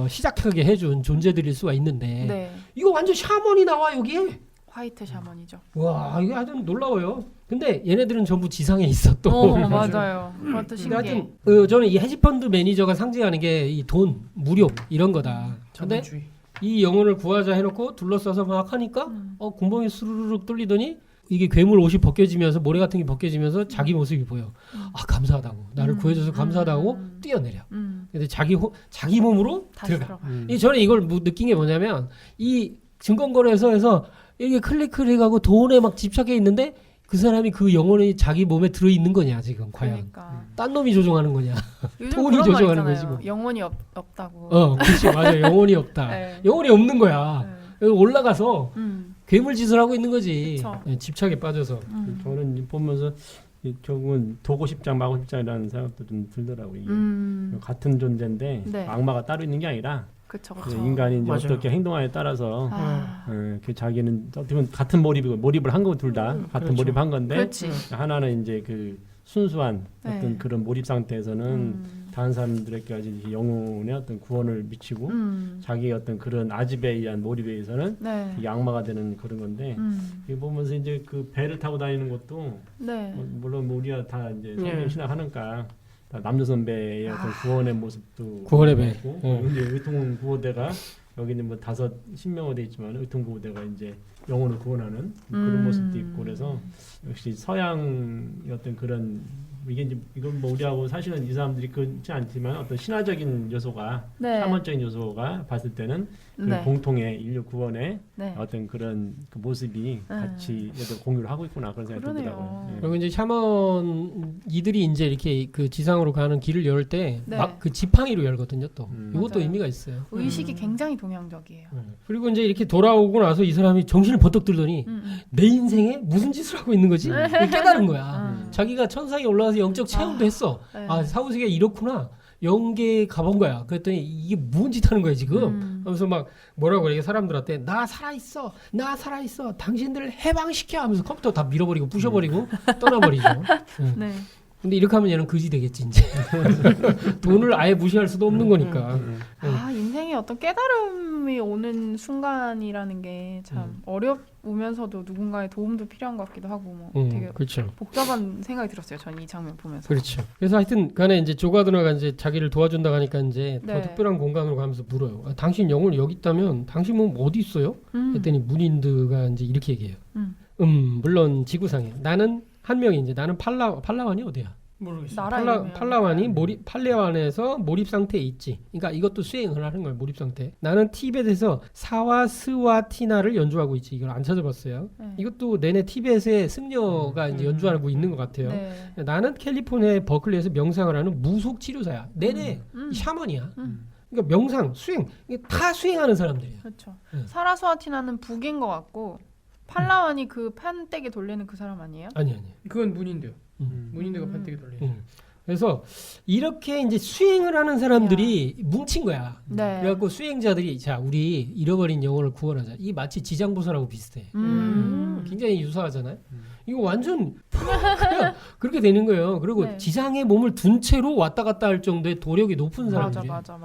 시작하게 해준 존재들일 수가 있는데
네.
이거 완전 샤먼이 나와 여기에.
화이트 샤먼이죠.
와 이게 아주 놀라워요. 근데 얘네들은 전부 지상에 있어 또.
맞아요. 그것도
근데
신기해.
하여튼 저는 이 헤지펀드 매니저가 상징하는 게 이 돈, 무력 이런 거다. 근데
자본주의.
이 영혼을 구하자 해놓고 둘러싸서 막 하니까 군번이 스르륵 뚫리더니 이게 괴물 옷이 벗겨지면서 모래 같은 게 벗겨지면서 자기 모습이 보여. 아 감사하다고 나를 구해줘서 감사하다고 뛰어내려. 근데 자기 몸으로
다시
들어가.
들어가.
이 저는 이걸 느낀 게 뭐냐면 이 증권거래소에서 이게 클릭을 해가고 돈에 막 집착해 있는데 그 사람이 그 영혼이 자기 몸에 들어 있는 거냐 지금 과연
그러니까.
딴 놈이 조종하는 거냐.
요즘
돈이
그런 말
조종하는
있잖아요.
거지 뭐.
영혼이 없다고.
그렇지 맞아 영혼이 없다.
네.
영혼이 없는 거야.
네.
여기 올라가서 괴물 짓을 하고 있는 거지.
그쵸.
네, 집착에 빠져서.
저는 보면서 결국은 도고 십장 마고 십장이라는 생각도 좀 들더라고요. 이게. 같은 존재인데
네.
악마가 따로 있는 게 아니라
그쵸.
인간이 이제
맞아요.
어떻게 행동하에 따라서
아,
그 자기는 어떻게 보면 같은 몰입을 한 거 둘 다 같은
그렇죠.
몰입한 건데
그렇지.
하나는 이제 그 순수한
네.
어떤 그런 몰입 상태에서는 다른 사람들에게까지 영혼의 어떤 구원을 미치고 자기의 어떤 그런 아집에 의한 몰입에 의해서는
네.
이게 악마가 되는 그런 건데 이거 보면서 이제 그 배를 타고 다니는 것도
네.
물론 뭐 우리가 다 이제
예.
성경 신학하니까 다 남조선 배의 어떤 구원의 모습도
구원의 배.
있고,
예.
근데 의통 구호대가 여기는 뭐 5신명으로 돼 있지만 의통 구호대가 이제 영혼을 구원하는 그런 모습도 있고 그래서 역시 서양의 어떤 그런 이게 이제 이건 뭐 우리하고 사실은 이 사람들이 그렇지 않지만 어떤 신화적인 요소가
네.
샤먼적인 요소가 봤을 때는 그
네.
공통의 인류 구원의
네.
어떤 그런 그 모습이 같이 어떤 공유를 하고 있구나 그런 생각이
그러네요.
들더라고요. 예.
그리고 이제 샤먼 이들이 이제 이렇게 그 지상으로 가는 길을 열 때
네.
막 그 지팡이로 열거든요 또. 이것도
맞아요.
의미가 있어요.
의식이 굉장히 동양적이에요.
그리고 이제 이렇게 돌아오고 나서 이 사람이 정신을 버떡 들더니 내 인생에 무슨 짓을 하고 있는 거지? 깨달은 거야. 자기가 천상에 올라가서 영적 체험도 했어.
네.
아 사후세계가 이렇구나. 영계에 가본 거야. 그랬더니 이게 뭔 짓 하는 거야 지금. 하면서 막 뭐라고 그래 사람들한테 나 살아있어. 나 살아있어. 당신들을 해방시켜 하면서 컴퓨터 다 밀어버리고 부셔버리고 떠나버리죠. 응.
네.
근데 이렇게 하면 얘는 그지 되겠지 이제. 돈을 아예 무시할 수도 없는 거니까.
아 인생에 어떤 깨달음이 오는 순간이라는 게 참 어려우면서도 누군가의 도움도 필요한 것 같기도 하고 뭐 되게
그렇죠.
복잡한 생각이 들었어요. 전 이 장면 보면서.
그렇죠. 그래서 하여튼 간에 이제 조가드너가 이제 자기를 도와준다 하니까 이제 더
네.
특별한 공간으로 가면서 물어요. 아, 당신 영혼이 여기 있다면 당신 몸 어디 있어요? 했더니 문인드가 이제 이렇게 얘기해요. 물론 지구상에 나는 한 명이 이제 나는 팔라완이 어디야?
모르겠어요.
나라
팔라완이 팔레완에서 몰입 상태에 있지. 그러니까 이것도 수행을 하는 거예요. 몰입 상태. 나는 티벳에서 사와스와티나를 연주하고 있지. 이걸 안 찾아봤어요.
네.
이것도 내내 티벳의 승려가 이제 연주하고 있는 것 같아요.
네.
나는 캘리포니아의 버클리에서 명상을 하는 무속 치료사야. 내내 샤먼이야. 그러니까 명상, 수행 이게 다 수행하는 사람들이야.
그렇죠.
네.
사라스와티나는 북인 것 같고 팔라완이 그 판때기 돌리는 그 사람 아니에요?
아니.
그건 문인데요.
음.
문인데가 판때기 돌리죠.
그래서 이렇게 이제 수행을 하는 사람들이 뭉친 거야.
네.
그래갖고 수행자들이 자 우리 잃어버린 영혼을 구원하자. 이 마치 지장보살하고 비슷해. 굉장히 유사하잖아요. 이거 완전 그냥 그렇게 되는 거예요. 그리고
네.
지상에 몸을 둔 채로 왔다 갔다 할 정도의 도력이 높은 사람들이
맞아.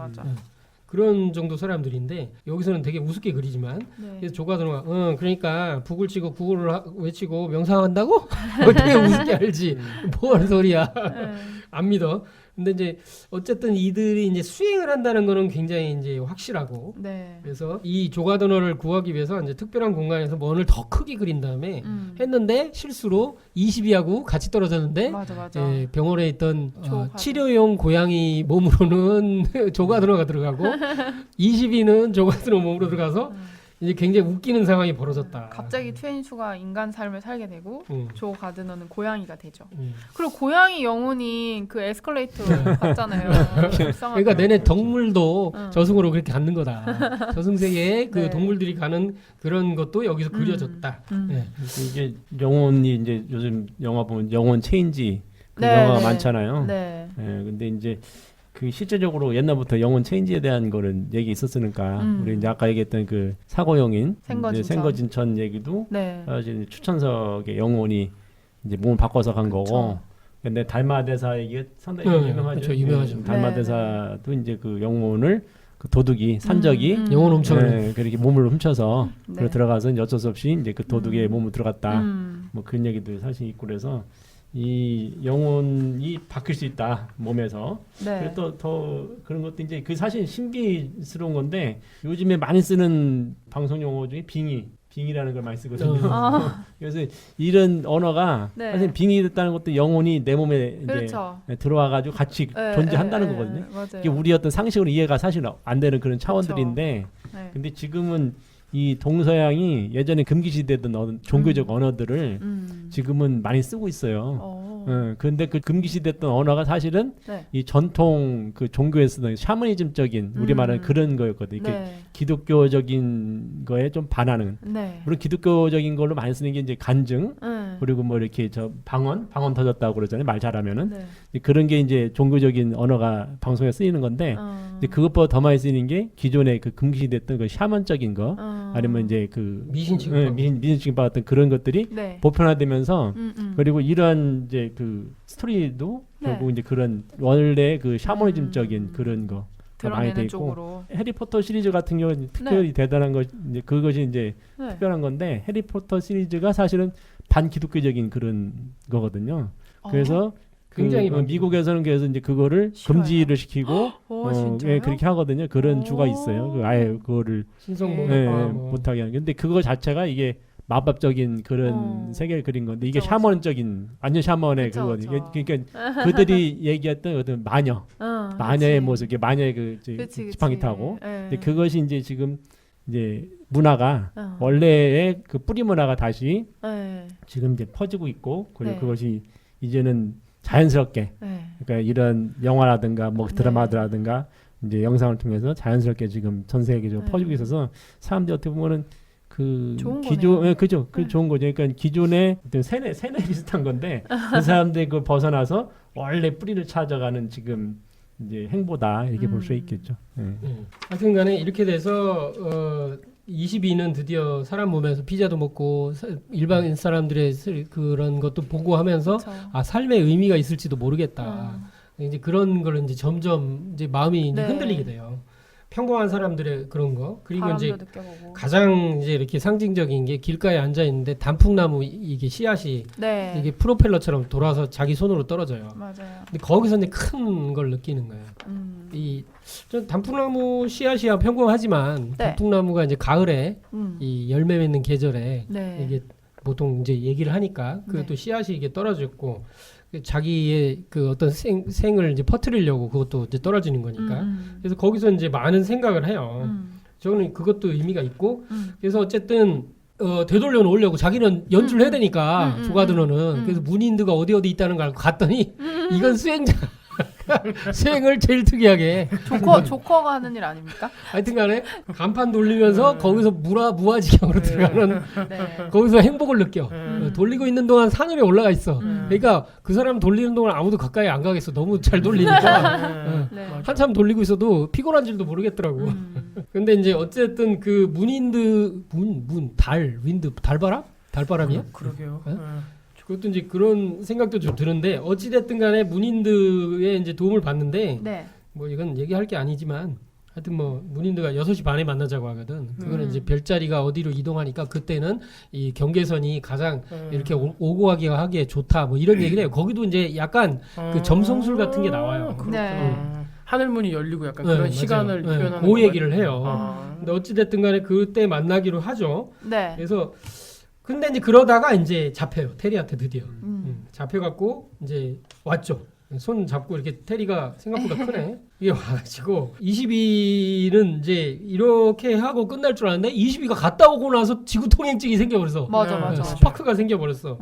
그런 정도 사람들인데 여기서는 되게 우습게 그리지만
네.
그래서 조가드너가 그러니까 북을 치고 구호를 외치고 명상한다고? 어떻게 우습게 알지? 뭐 하는 소리야?
네.
안 믿어. 근데 이제 어쨌든 이들이 이제 수행을 한다는 거는 굉장히 이제 확실하고
네.
그래서 이 조가드너를 구하기 위해서 이제 특별한 공간에서 원을 더 크게 그린 다음에 했는데 실수로 22하고 같이 떨어졌는데
맞아.
예, 병원에 있던
조가드.
치료용 고양이 몸으로는 조가드너가 들어가고 22는 조가드너 몸으로 들어가서 이제 굉장히 웃기는 상황이 벌어졌다.
갑자기 트웬슈가 인간 삶을 살게 되고 조 가드너는 고양이가 되죠.
음.
그리고 고양이 영혼이 그 에스컬레이터 갔잖아요.
그러니까 내내 동물도
응.
저승으로 그렇게 갖는 거다. 저승세계에 그
네.
동물들이 가는 그런 것도 여기서 그려졌다. 네.
이게 영혼이 이제 요즘 영화 보면 영혼 체인지 그
네,
영화가
네.
많잖아요.
네.
예, 근데 이제 그 실제적으로 옛날부터 영혼 체인지에 대한 거는 얘기 있었으니까 우리 이제 아까 얘기했던 그 사고용인
생거진천.
생거진천 얘기도
네.
사실 추천석의 영혼이 이제 몸을 바꿔서 간 거고. 근데 달마대사 이게 상당히 유명하죠.
그렇죠, 유명하죠.
예, 달마대사도 이제 그 영혼을 그 도둑이 산적이
영혼 훔쳐가는.
예, 그렇게 몸을 훔쳐서
네.
그걸 들어가서 이제 어쩔 수 없이 이제 그 도둑의 몸을 들어갔다.
음.
뭐 그런 얘기도 사실 있고 그래서 이 영혼이 바뀔 수 있다 몸에서.
네.
그리고 또 더 그런 것도 이제 그 사실 신비스러운 건데 요즘에 많이 쓰는 방송 용어 중에 빙의라는 걸 많이 쓰거든요. 그래서 이런 언어가
네.
사실 빙의 됐다는 것도 영혼이 내 몸에 이제
그렇죠.
들어와가지고 같이
네,
존재한다는
네,
거거든요.
맞아요.
이게 우리 어떤 상식으로 이해가 사실 안 되는 그런 차원들인데,
네.
근데 지금은 이 동서양이 예전에 금기시되던 어떤 종교적 언어들을 지금은 많이 쓰고 있어요. 그런데 그 금기시됐던 언어가 사실은
네.
이 전통 그 종교에 쓰던 샤머니즘적인 우리 말하는 그런 거였거든요. 이게
네.
기독교적인 거에 좀 반하는.
네.
물론 기독교적인 걸로 많이 쓰는 게 이제 간증 그리고 뭐 이렇게 저 방언 터졌다고 그러잖아요. 말 잘하면은
네.
그런 게 이제 종교적인 언어가 방송에 쓰이는 건데 근데 그것보다 더 많이 쓰이는 게 기존에 그 금기시됐던 그 샤먼적인 거 아니면 이제 그
미신 취급받고.
미신 취급받았던 그런 것들이
네.
보편화되면서 그리고 이러한 이제 그 스토리도
네.
결국 이제 그런 원래 그 샤머니즘적인 그런 거 많이 돼
드러내는
있고
쪽으로.
해리포터 시리즈 같은 경우는 특별히 대단한 것 이제 그것이 이제
네.
특별한 건데 해리포터 시리즈가 사실은 반기독교적인 그런 거거든요. 그래서
굉장히
그 미국에서는 그래서 이제 그거를
싫어요.
금지를 시키고
진짜요?
예, 그렇게 하거든요. 그런
오.
주가 있어요. 그 아예 그거를
신성
네.
못하게 하는. 근데 그거 자체가 이게 마법적인 그런 세계를 그린 건데 이게
그쵸,
샤먼적인 완전 샤먼의
그쵸,
그거거든요.
그쵸.
그러니까 그들이 얘기했던 어떤 마녀의 모습, 이게 마녀의 그 지팡이 타고. 근데 그것이 이제 지금 이제 문화가 원래의 그 뿌리 문화가 다시 지금 이제 퍼지고 있고 그리고
네.
그것이 이제는 자연스럽게 그러니까 이런 영화라든가 뭐 드라마라든가 이제 영상을 통해서 자연스럽게 지금 전 세계적으로 퍼지고 있어서 사람들이 어떻게 보면은 그
좋은
기존
거네요.
그죠 그 좋은 거죠. 그러니까 기존의 어떤 세뇌 비슷한 건데 그 사람들이 그 벗어나서 원래 뿌리를 찾아가는 지금 이제 행보다 이렇게 볼 수 있겠죠. 네.
하여튼간에 이렇게 돼서 22는 드디어 사람 몸에서 피자도 먹고 일반 사람들의 그런 것도 보고 하면서
그쵸.
아 삶의 의미가 있을지도 모르겠다. 이제 그런 걸 이제 점점 이제 마음이 이제
네.
흔들리게 돼요. 평범한 사람들의 그런 거 그리고
바람도
이제
느껴보고.
가장 이제 이렇게 상징적인 게 길가에 앉아 있는데 단풍나무 이게 씨앗이
네.
이게 프로펠러처럼 돌아서 자기 손으로 떨어져요.
맞아요.
근데 거기서 이제 큰 걸 느끼는 거예요. 이 저 단풍나무 씨앗이야 평범하지만
네.
단풍나무가 이제 가을에
음.
이 열매 맺는 계절에
네.
이게 보통 이제 얘기를 하니까 그것도
네.
씨앗이 이게 떨어졌고 자기의 그 어떤 생을 이제 퍼뜨리려고 그것도 이제 떨어지는 거니까 그래서 거기서 이제 많은 생각을 해요. 저는 그것도 의미가 있고 그래서 어쨌든 되돌려 놓으려고 자기는 연주를 해야 되니까 조가드너는 그래서 문인드가 어디 있다는 걸 알고 갔더니 이건 수행자 수행을 제일 특이하게
조커가 하는 일 아닙니까?
하여튼간에 간판 돌리면서 거기서 무아지경으로 들어가는
네.
거기서 행복을 느껴. 돌리고 있는 동안 산으로 올라가 있어. 그러니까 그 사람 돌리는 동안 아무도 가까이 안 가겠어. 너무 잘 돌리니까.
네.
한참 돌리고 있어도 피곤한 줄도 모르겠더라고. 근데 이제 어쨌든 그 문인드 윈드 달바람이야?
그러게요.
네? 그것도 이제 그런 생각도 좀 드는데 어찌됐든 간에 문인드의 이제 도움을 받는데
네.
뭐 이건 얘기할 게 아니지만 하여튼 뭐 문인드가 6시 반에 만나자고 하거든. 그거는 이제 별자리가 어디로 이동하니까 그때는 이 경계선이 가장 이렇게 오고 가기가 하기에 좋다. 뭐 이런 얘기를 해요. 거기도 이제 약간 그 점성술 같은 게 나와요.
네.
하늘문이 열리고 약간
네,
그런
맞아요.
시간을
네,
표현하는
그
건가요?
얘기를 해요. 근데 어찌됐든 간에 그때 만나기로 하죠.
네.
그래서 근데 이제 그러다가 이제 잡혀요. 테리한테 드디어. 잡혀갖고 이제 왔죠. 손 잡고 이렇게 테리가 생각보다 크네. 이게 와가지고 22는 이제 이렇게 하고 끝날 줄 알았는데 22가 갔다 오고 나서 지구 통행증이 생겨버렸어.
맞아.
스파크가 생겨버렸어.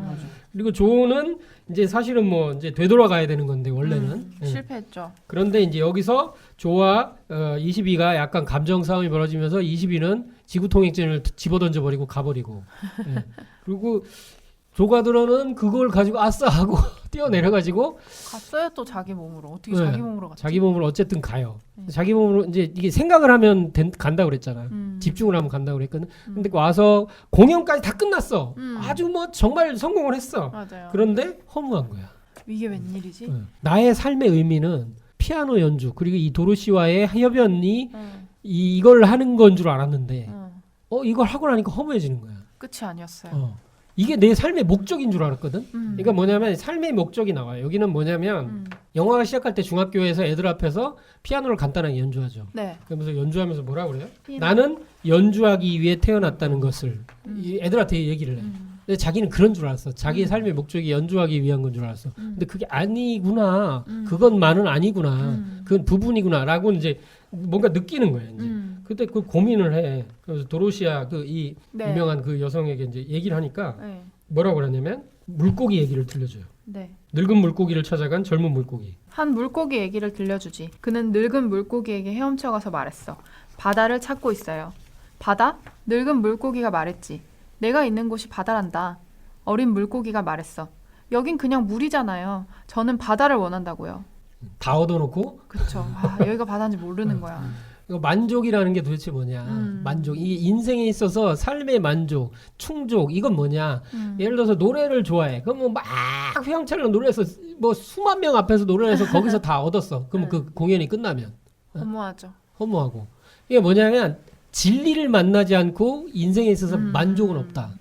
그리고 조는 이제 사실은 뭐 이제 되돌아가야 되는 건데 원래는
실패했죠.
그런데 이제 여기서 조와 22가 약간 감정 싸움이 벌어지면서 22는 지구 통행증을 집어던져 버리고 가버리고 예. 그리고 조가드러는 그걸 가지고 아싸 하고 뛰어내려가지고
갔어요 또 자기 몸으로. 어떻게
네.
자기 몸으로 갔지?
자기 몸으로 어쨌든 가요. 자기 몸으로 이제 이게 생각을 하면 간다 그랬잖아.
음.
집중을 하면 간다 그랬거든. 근데 와서 공연까지 다 끝났어.
음.
아주 뭐 정말 성공을 했어.
맞아요.
그런데 허무한 거야.
이게 웬일이지?
나의 삶의 의미는 피아노 연주 그리고 이 도로시와의 협연이
응.
이걸 하는 건 줄 알았는데
응.
이걸 하고 나니까 허무해지는 거야.
끝이 아니었어요.
이게 내 삶의 목적인 줄 알았거든.
음.
그러니까 뭐냐면 삶의 목적이 나와요. 여기는 뭐냐면 영화가 시작할 때 중학교에서 애들 앞에서 피아노를 간단하게 연주하죠.
네.
그러면서 연주하면서 뭐라 그래요?
피아노.
나는 연주하기 위해 태어났다는 것을 이 애들한테 얘기를 해. 근데 자기는 그런 줄 알았어. 자기의 삶의 목적이 연주하기 위한 건 줄 알았어. 근데 그게 아니구나. 그것만은 아니구나. 그건 부분이구나라고 이제 뭔가 느끼는 거야. 이제. 그때 그 고민을 해. 그래서 도로시아 이
네.
유명한 그 여성에게 이제 얘기를 하니까
네.
뭐라고 그러냐면 물고기 얘기를 들려줘요.
네.
늙은 물고기를 찾아간 젊은 물고기.
한 물고기 얘기를 들려주지. 그는 늙은 물고기에게 헤엄쳐가서 말했어. 바다를 찾고 있어요. 바다? 늙은 물고기가 말했지. 내가 있는 곳이 바다란다. 어린 물고기가 말했어. 여긴 그냥 물이잖아요. 저는 바다를 원한다고요.
다 얻어놓고
그쵸. 여기가 바다인지 모르는 거야.
이거 만족이라는 게 도대체 뭐냐. 만족. 이게 인생에 있어서 삶의 만족, 충족 이건 뭐냐. 예를 들어서 노래를 좋아해. 그럼 뭐 막 휘황찬란 노래해서 뭐 수만 명 앞에서 노래해서 거기서 다 얻었어. 그럼 그 공연이 끝나면
허무하죠.
허무하고. 이게 뭐냐면 진리를 만나지 않고 인생에 있어서 만족은 없다.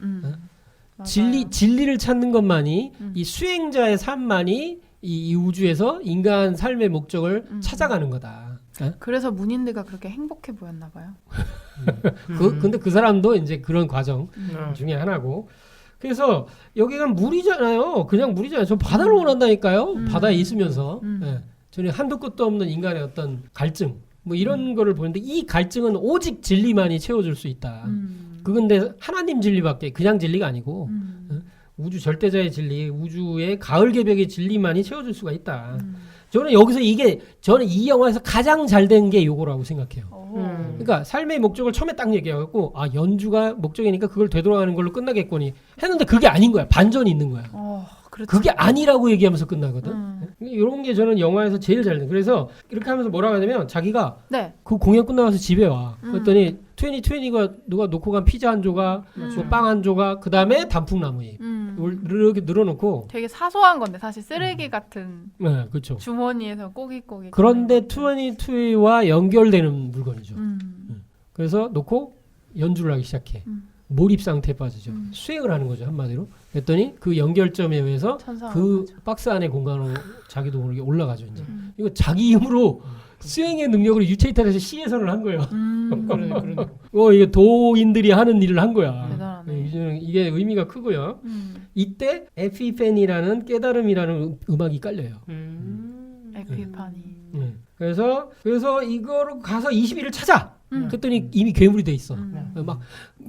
진리를 찾는 것만이 이 수행자의 삶만이 이 우주에서 인간 삶의 목적을 찾아가는 거다.
그래서 문인드가 그렇게 행복해 보였나 봐요.
근데 그 사람도 이제 그런 과정 중에 하나고. 그래서 여기가 물이잖아요. 그냥 물이잖아요. 저 바다를 원한다니까요. 바다에 있으면서. 예. 저는 한도 끝도 없는 인간의 어떤 갈증. 뭐 이런 거를 보는데 이 갈증은 오직 진리만이 채워줄 수 있다. 그건데 하나님 진리밖에 그냥 진리가 아니고 우주 절대자의 진리, 우주의 가을 개벽의 진리만이 채워줄 수가 있다. 저는 여기서 저는 이 영화에서 가장 잘 된 게 요거라고 생각해요. 그러니까 삶의 목적을 처음에 딱 얘기해갖고 연주가 목적이니까 그걸 되돌아가는 걸로 끝나겠거니 했는데 그게 아닌 거야. 반전이 있는 거야.
그렇죠.
그게 아니라고 얘기하면서 끝나거든. 이런 게 저는 영화에서 제일 잘 돼. 그래서 이렇게 하면서 뭐라고 하냐면 자기가
네.
그 공연 끝나가서 집에 와. 그랬더니 2020가 누가 놓고 간 피자 한 조각, 빵 한 조각, 그 다음에 단풍나무잎 이렇게 늘어놓고.
되게 사소한 건데 사실 쓰레기 같은
네, 그렇죠.
주머니에서 꼬깃꼬깃.
그런데 2020와 연결되는 물건이죠. 그래서 놓고 연주를 하기 시작해. 몰입 상태에 빠지죠. 수행을 하는 거죠, 한마디로. 그랬더니 그 연결점에 의해서 그 박스 안의 공간으로 자기도 모르게 올라가죠. 이제 이거 자기 힘으로 수행의 능력으로 유체이탈에서 시해선을 한 거예요.
그러네.
이게 도인들이 하는 일을 한 거야.
대단하네.
이게 의미가 크고요. 이때 에피펜이라는 깨달음이라는 음악이 깔려요.
에피파니.
그래서 이거로 가서 21을 찾아. 그랬더니 이미 괴물이 돼 있어. 막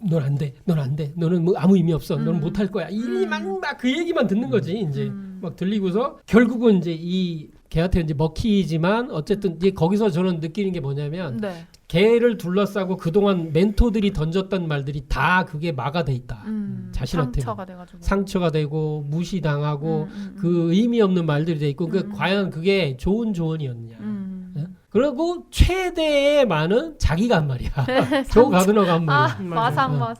넌 안 돼, 넌 안 돼, 너는 뭐 아무 의미 없어, 너는 못 할 거야. 막 그 얘기만 듣는 거지. 이제 막 들리고서 결국은 이제 이 걔한테 이제 먹히지만 어쨌든 이제 거기서 저는 느끼는 게 뭐냐면
네.
걔를 둘러싸고 그동안 멘토들이 던졌던 말들이 다 그게 막아 돼 있다. 자신한테
상처가 돼가지고.
상처가 되고 무시당하고 그 의미 없는 말들이 돼 있고 그 과연 그게 좋은 조언이었느냐. 그리고 최대의 말은 자기가 한 말이야. 조 가드너가 한 말이야.
마상.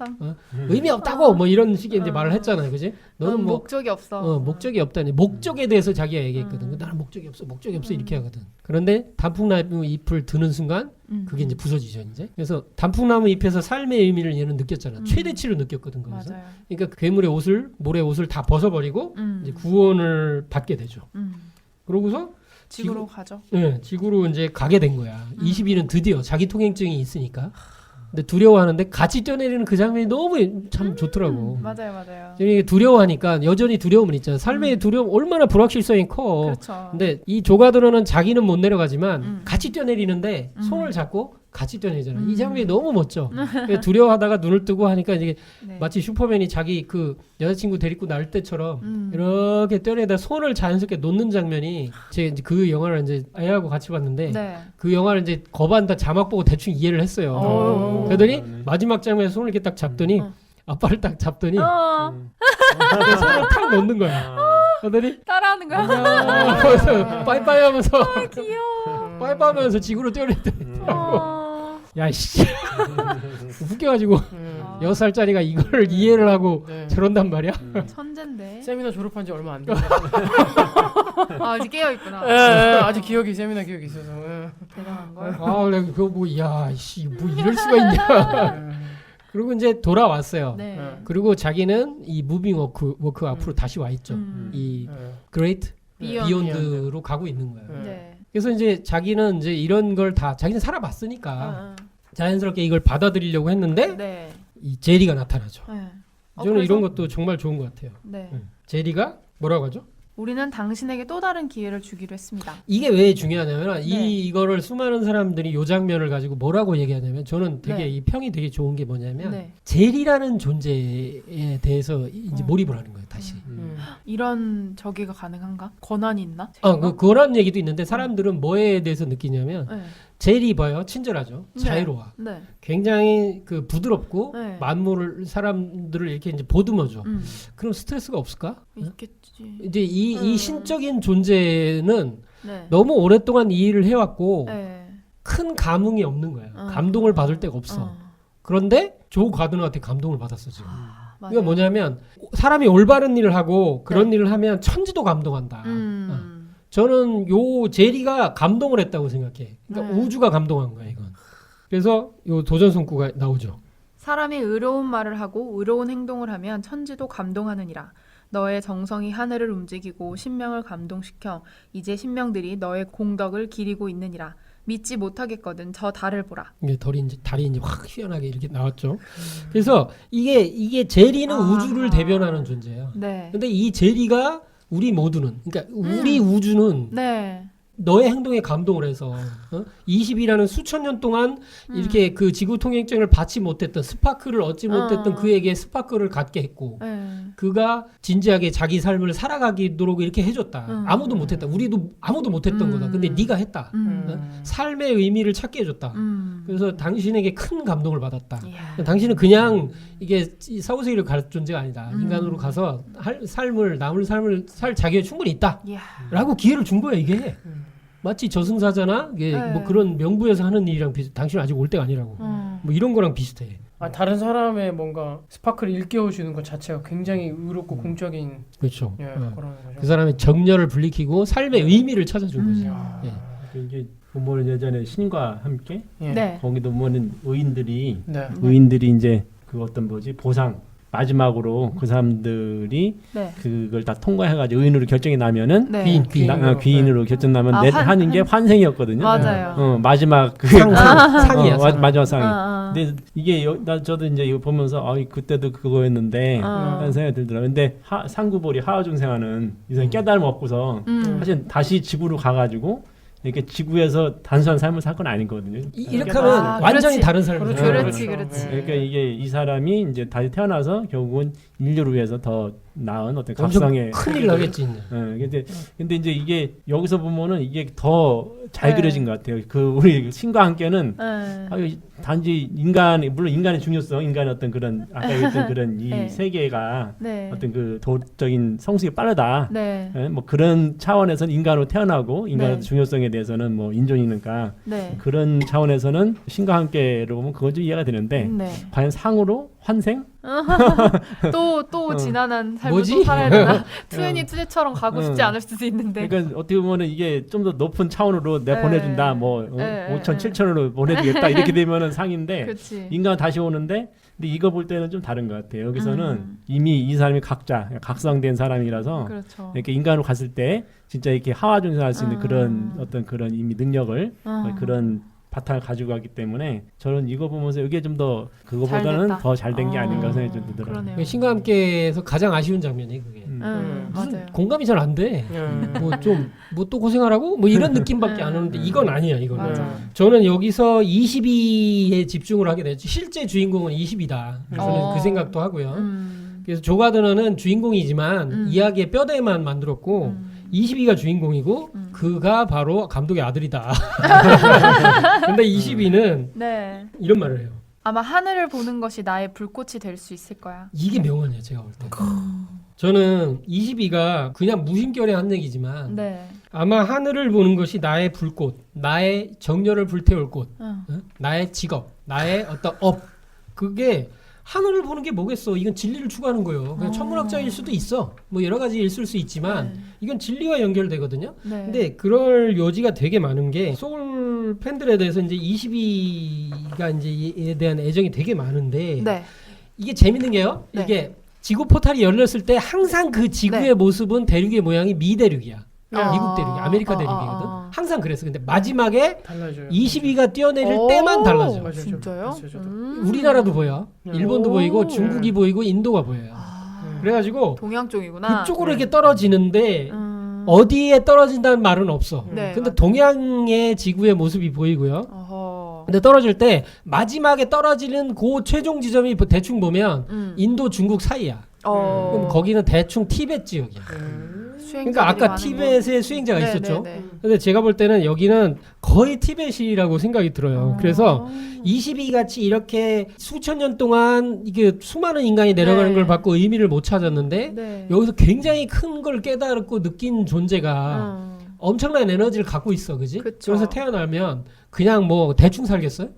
의미 없다고 뭐 이런 식의 이제 말을 했잖아요, 그지? 너는 뭐
목적이 없어.
목적이 없다니. 목적에 대해서 자기가 얘기했거든. 나는 목적이 없어 이렇게 하거든. 그런데 단풍나무 잎을 드는 순간 그게 이제 부서지죠, 이제. 그래서 단풍나무 잎에서 삶의 의미를 얘는 느꼈잖아. 최대치로 느꼈거든, 거기서.
맞아요.
그러니까 괴물의 모래 옷을 다 벗어버리고 이제 구원을 받게 되죠. 그러고서
지구로 가죠.
네, 지구로 이제 가게 된 거야. 20일은 드디어 자기 통행증이 있으니까. 근데 두려워하는데 같이 뛰어내리는 그 장면이 너무 참 좋더라고.
맞아요.
이게 두려워하니까 여전히 두려움은 있잖아. 삶의 두려움 얼마나 불확실성이 커.
그렇죠.
근데 이 조가드로는 자기는 못 내려가지만 같이 뛰어내리는데 손을 잡고 같이 뛰어내잖아. 이 장면이 너무 멋져. 두려워하다가 눈을 뜨고 하니까 이게
네.
마치 슈퍼맨이 자기 그 여자친구 데리고 날 때처럼 이렇게 뛰어내다 손을 자연스럽게 놓는 장면이 제가 이제 그 영화를 이제 애하고 같이 봤는데
네.
그 영화를 이제 거반다 자막 보고 대충 이해를 했어요. 그러더니 마지막 장면에 손을 이렇게 딱 잡더니 아빠를 딱 잡더니 손을 탁 놓는 거야. 그러더니
따라하는 거야?
그래서 빠이빠이 하면서
귀여워.
빠이빠이 하면서 지구로 뛰어내더니 야씨 웃겨가지고 6살짜리가 이걸 이해를 하고 저런단 말이야.
천재인데.
세미나 졸업한 지 얼마 안 됐는데
아직 깨어 있구나.
아직 세미나 기억이 있어서.
대단한 걸.
내가 그거 보고 야씨 뭐 이럴 수가 있냐. 그리고 이제 돌아왔어요.
네.
그리고 자기는 이 무빙 워크 앞으로 다시 와 있죠. 이 그레이트 비욘드로 가고 있는 거예요.
네.
그래서 이제 자기는 이제 이런 걸 다 자기는 살아봤으니까 자연스럽게 이걸 받아들이려고 했는데
네.
이 제리가 나타나죠.
네.
저는
그래서?
이런 것도 정말 좋은 것 같아요.
네.
제리가 뭐라고 하죠?
우리는 당신에게 또 다른 기회를 주기로 했습니다.
이게 왜 중요하냐면
네.
이거를 수많은 사람들이 요 장면을 가지고 뭐라고 얘기하냐면 저는 되게
네.
이 평이 되게 좋은 게 뭐냐면
네.
제리라는 존재에 대해서 이제 몰입을 하는 거예요. 다시.
이런 저기가 가능한가? 권한이 있나?
그런 얘기도 있는데 사람들은 뭐에 대해서 느끼냐면
네.
제리 봐요. 친절하죠.
네.
자유로워.
네.
굉장히 그 부드럽고
네.
만물을 사람들을 이렇게 이제 보듬어줘. 그럼 스트레스가 없을까?
있겠지.
이제 이 신적인 존재는
네.
너무 오랫동안 이 일을 해왔고
네.
큰 감흥이 없는 거야. 감동을 받을 데가 없어. 그런데 조 가드너한테 감동을 받았어 지금. 이거 뭐냐면 사람이 올바른 일을 하고 그런 일을 하면 천지도 감동한다. 저는 요 제리가 감동을 했다고 생각해. 그러니까 우주가 감동한 거야 이건. 그래서 요 도전 손구가 나오죠.
사람이 의로운 말을 하고 의로운 행동을 하면 천지도 감동하느니라. 너의 정성이 하늘을 움직이고 신명을 감동시켜 이제 신명들이 너의 공덕을 기리고 있느니라. 믿지 못하겠거든 저 달을 보라.
이게 달이 이제 확 휘어나게 이렇게 나왔죠. 그래서 이게 제리는 우주를 대변하는 존재예요.
네.
근데 이 제리가 우리 모두는 그러니까 우리 우주는
네.
너의 행동에 감동을 해서 20이라는 수천 년 동안 이렇게 그 지구 통행증을 받지 못했던 스파크를 얻지 못했던 그에게 스파크를 갖게 했고 그가 진지하게 자기 삶을 살아가도록 이렇게 해줬다. 아무도 못했다. 우리도 아무도 못했던 거다. 근데 네가 했다. 삶의 의미를 찾게 해줬다. 그래서 당신에게 큰 감동을 받았다. 당신은 그냥 이게 사후세계를 갈 존재가 아니다. 인간으로 가서 남을 삶을 살 자격이 충분히 있다. 라고 기회를 준 거야 이게. 마치 저승사자나 이게 뭐 그런 명부에서 하는 일이랑 비슷해. 당신은 아직 올 때가 아니라고. 뭐 이런 거랑 비슷해.
다른 사람의 뭔가 스파크를 일깨워주는 것 자체가 굉장히 의롭고 공적인
그렇죠.
그런 거죠.
그 사람의 정열을 불리키고 삶의 의미를 찾아준 거지. 예.
이게 보면은 예전에 신과 함께 거기도 보면은 의인들이 이제 그 어떤 보상 마지막으로 그 사람들이 그걸 다 통과해가지고 의인으로 결정이 나면은 귀인으로 결정 나면 하는 게 환생이었거든요.
맞아요.
마지막
상이야.
마지막 상이. 근데 이게 저도 이제 이거 보면서 그때도 그거였는데 하는 생각이 들더라고요. 근데 상구볼이 하하중생하는 이 사람이 깨달음 얻고서 사실 다시 지구로 가가지고 이렇게 지구에서 단순한 삶을 살 건 아니거든요.
이렇게 하면 완전히 다른 삶을
그렇지.
그러니까 이게 이 사람이 이제 다시 태어나서 결국은 인류를 위해서 더 나은 어떤 각성의
큰일 나겠지.
근데 이제 이게 여기서 보면은 이게 더 잘 그려진 것 같아요. 그 우리 신과 함께는 단지 물론 인간의 중요성, 인간의 어떤 그런 아까 얘기했던 그런 이 세계가 어떤 그 도덕적인 성숙이 빠르다. 뭐 그런 차원에서는 인간으로 태어나고 인간의 중요성에 대해서는 뭐 인존이니까 그런 차원에서는 신과 함께로 보면 그건 좀 이해가 되는데 과연 상으로 환생?
또 지난한 삶을 또 살아야 되나? 투애니 투제처럼 가고 싶지 않을 수도 있는데.
그러니까 어떻게 보면은 이게 좀 더 높은 차원으로 내 보내준다, 5천, 7천으로 보내주겠다 이렇게 되면은 상인데 인간은 다시 오는데, 근데 이거 볼 때는 좀 다른 것 같아요. 여기서는 이미 이 사람이 각성된 사람이라서 이렇게 인간으로 갔을 때 진짜 이렇게 하와중생할 수 있는 그런 어떤 그런 이미 능력을 그런 바탕을 가지고 갔기 때문에 저는 이거 보면서 이게 좀 더 그거보다는 더 잘 된 게 아닌가 생각이 좀 들더라고요.
신과 함께에서 가장 아쉬운 장면이 그게.
맞아요.
공감이 잘 안 돼. 뭐 또 고생하라고? 뭐 이런 느낌밖에 안 오는데 이건 아니야. 이거는. 저는 여기서 22에 집중을 하게 됐죠. 실제 주인공은 20이다. 저는 그 생각도 하고요. 그래서 조 가드너는 주인공이지만 이야기의 뼈대만 만들었고 22가 주인공이고 그가 바로 감독의 아들이다. 근데 22는 이런 말을 해요.
아마 하늘을 보는 것이 나의 불꽃이 될 수 있을 거야.
이게 명언이에요. 제가 볼 때. 저는 22가 그냥 무심결에 한 얘기지만 아마 하늘을 보는 것이 나의 불꽃, 나의 정열을 불태울 꽃, 나의 직업, 나의 어떤 그게 하늘을 보는 게 뭐겠어? 이건 진리를 추구하는 거예요. 그냥 천문학자일 수도 있어. 뭐 여러 가지 있을 수 있지만 이건 진리와 연결되거든요. 근데 그럴 요지가 되게 많은 게 소울 팬들에 대해서 이제 22가 이제 이에 대한 애정이 되게 많은데 이게 재밌는 게요. 이게 지구 포탈이 열렸을 때 항상 그 지구의 모습은 대륙의 모양이 미대륙이야. 미국 대륙이 아메리카 대륙이거든. 항상 그랬어. 근데 마지막에 달라져요. 22가 뛰어내릴 때만 달라져.
맞아요. 진짜요?
우리나라도 보여. 일본도 보이고 중국이 보이고 인도가 보여요. 그래가지고
동양 쪽이구나.
그쪽으로 이렇게 떨어지는데 어디에 떨어진다는 말은 없어. 근데 동양의 지구의 모습이 보이고요. 근데 떨어질 때 마지막에 떨어지는 그 최종 지점이 대충 보면 인도 중국 사이야. 그럼 거기는 대충 티베트 지역이야. 그러니까 아까 티벳에 수행자가 있었죠. 근데 제가 볼 때는 여기는 거의 티벳이라고 생각이 들어요. 그래서 22같이 이렇게 수천 년 동안 이게 수많은 인간이 내려가는 걸 받고 의미를 못 찾았는데 여기서 굉장히 큰 걸 깨달았고 느낀 존재가 엄청난 에너지를 갖고 있어. 그지? 그래서 태어나면 그냥 뭐 대충 살겠어요?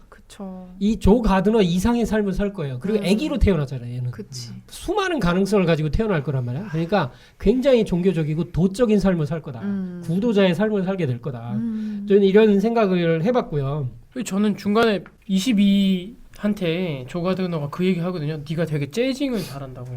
이 조 가드너 이상의 삶을 살 거예요. 그리고 아기로 태어나잖아요. 얘는 수많은 가능성을 가지고 태어날 거란 말이야. 그러니까 굉장히 종교적이고 도적인 삶을 살 거다. 구도자의 삶을 살게 될 거다. 저는 이런 생각을 해봤고요.
저는 중간에 22한테 조 가드너가 그 얘기 하거든요. 네가 되게 재징을 잘한다고.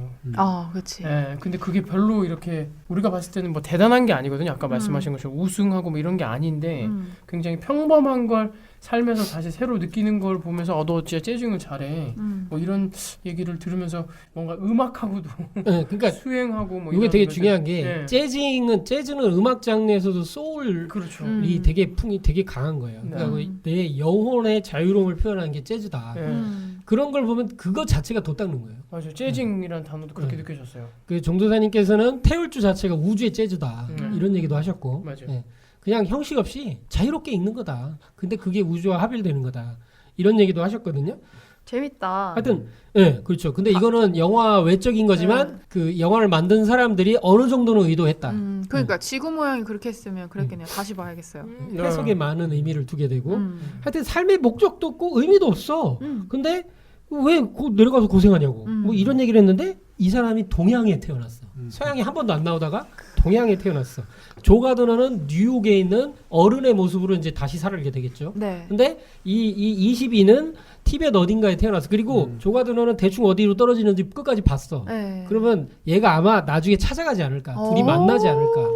그렇지.
근데 그게 별로 이렇게 우리가 봤을 때는 뭐 대단한 게 아니거든요. 아까 말씀하신 것처럼 우승하고 뭐 이런 게 아닌데 굉장히 평범한 걸 삶에서 다시 새로 느끼는 걸 보면서 너 진짜 재즈를 잘해. 뭐 이런 얘기를 들으면서 뭔가 음악하고도
네, 그러니까
수행하고 뭐
이게
이런
되게
것들.
중요한 게
네.
재즈는 음악 장르에서도 소울이
그렇죠.
되게 풍이 되게 강한 거예요.
네.
그러니까 내 영혼의 자유로움을 표현하는 게 재즈다.
네.
그런 걸 보면 그거 자체가 돋닦는 거예요.
맞아요. 재징이라는 단어도 그렇게 느껴졌어요.
그 정도사님께서는 태울주 자체가 우주의 재즈다.
음.
이런 얘기도 하셨고.
맞아요.
예. 그냥 형식 없이 자유롭게 읽는 거다. 근데 그게 우주와 합일되는 거다. 이런 얘기도 하셨거든요.
재밌다.
하여튼 예, 그렇죠. 근데 이거는 영화 외적인 거지만 그 영화를 만든 사람들이 어느 정도는 의도했다.
그러니까 지구 모양이 그렇게 했으면 그랬겠네요. 다시 봐야겠어요.
해석에 많은 의미를 두게 되고
음.
하여튼 삶의 목적도 없고 의미도 없어. 근데 왜 내려가서 고생하냐고 뭐 이런 얘기를 했는데 이 사람이 동양에 태어났어. 서양에 한 번도 안 나오다가 동양에 태어났어. 조 가드너는 뉴욕에 있는 어른의 모습으로 이제 다시 살게 되겠죠.
네.
근데 이 22는 티벳 어딘가에 태어났어. 그리고 조 가드너는 대충 어디로 떨어지는지 끝까지 봤어.
네.
그러면 얘가 아마 나중에 찾아가지 않을까. 둘이 만나지 않을까.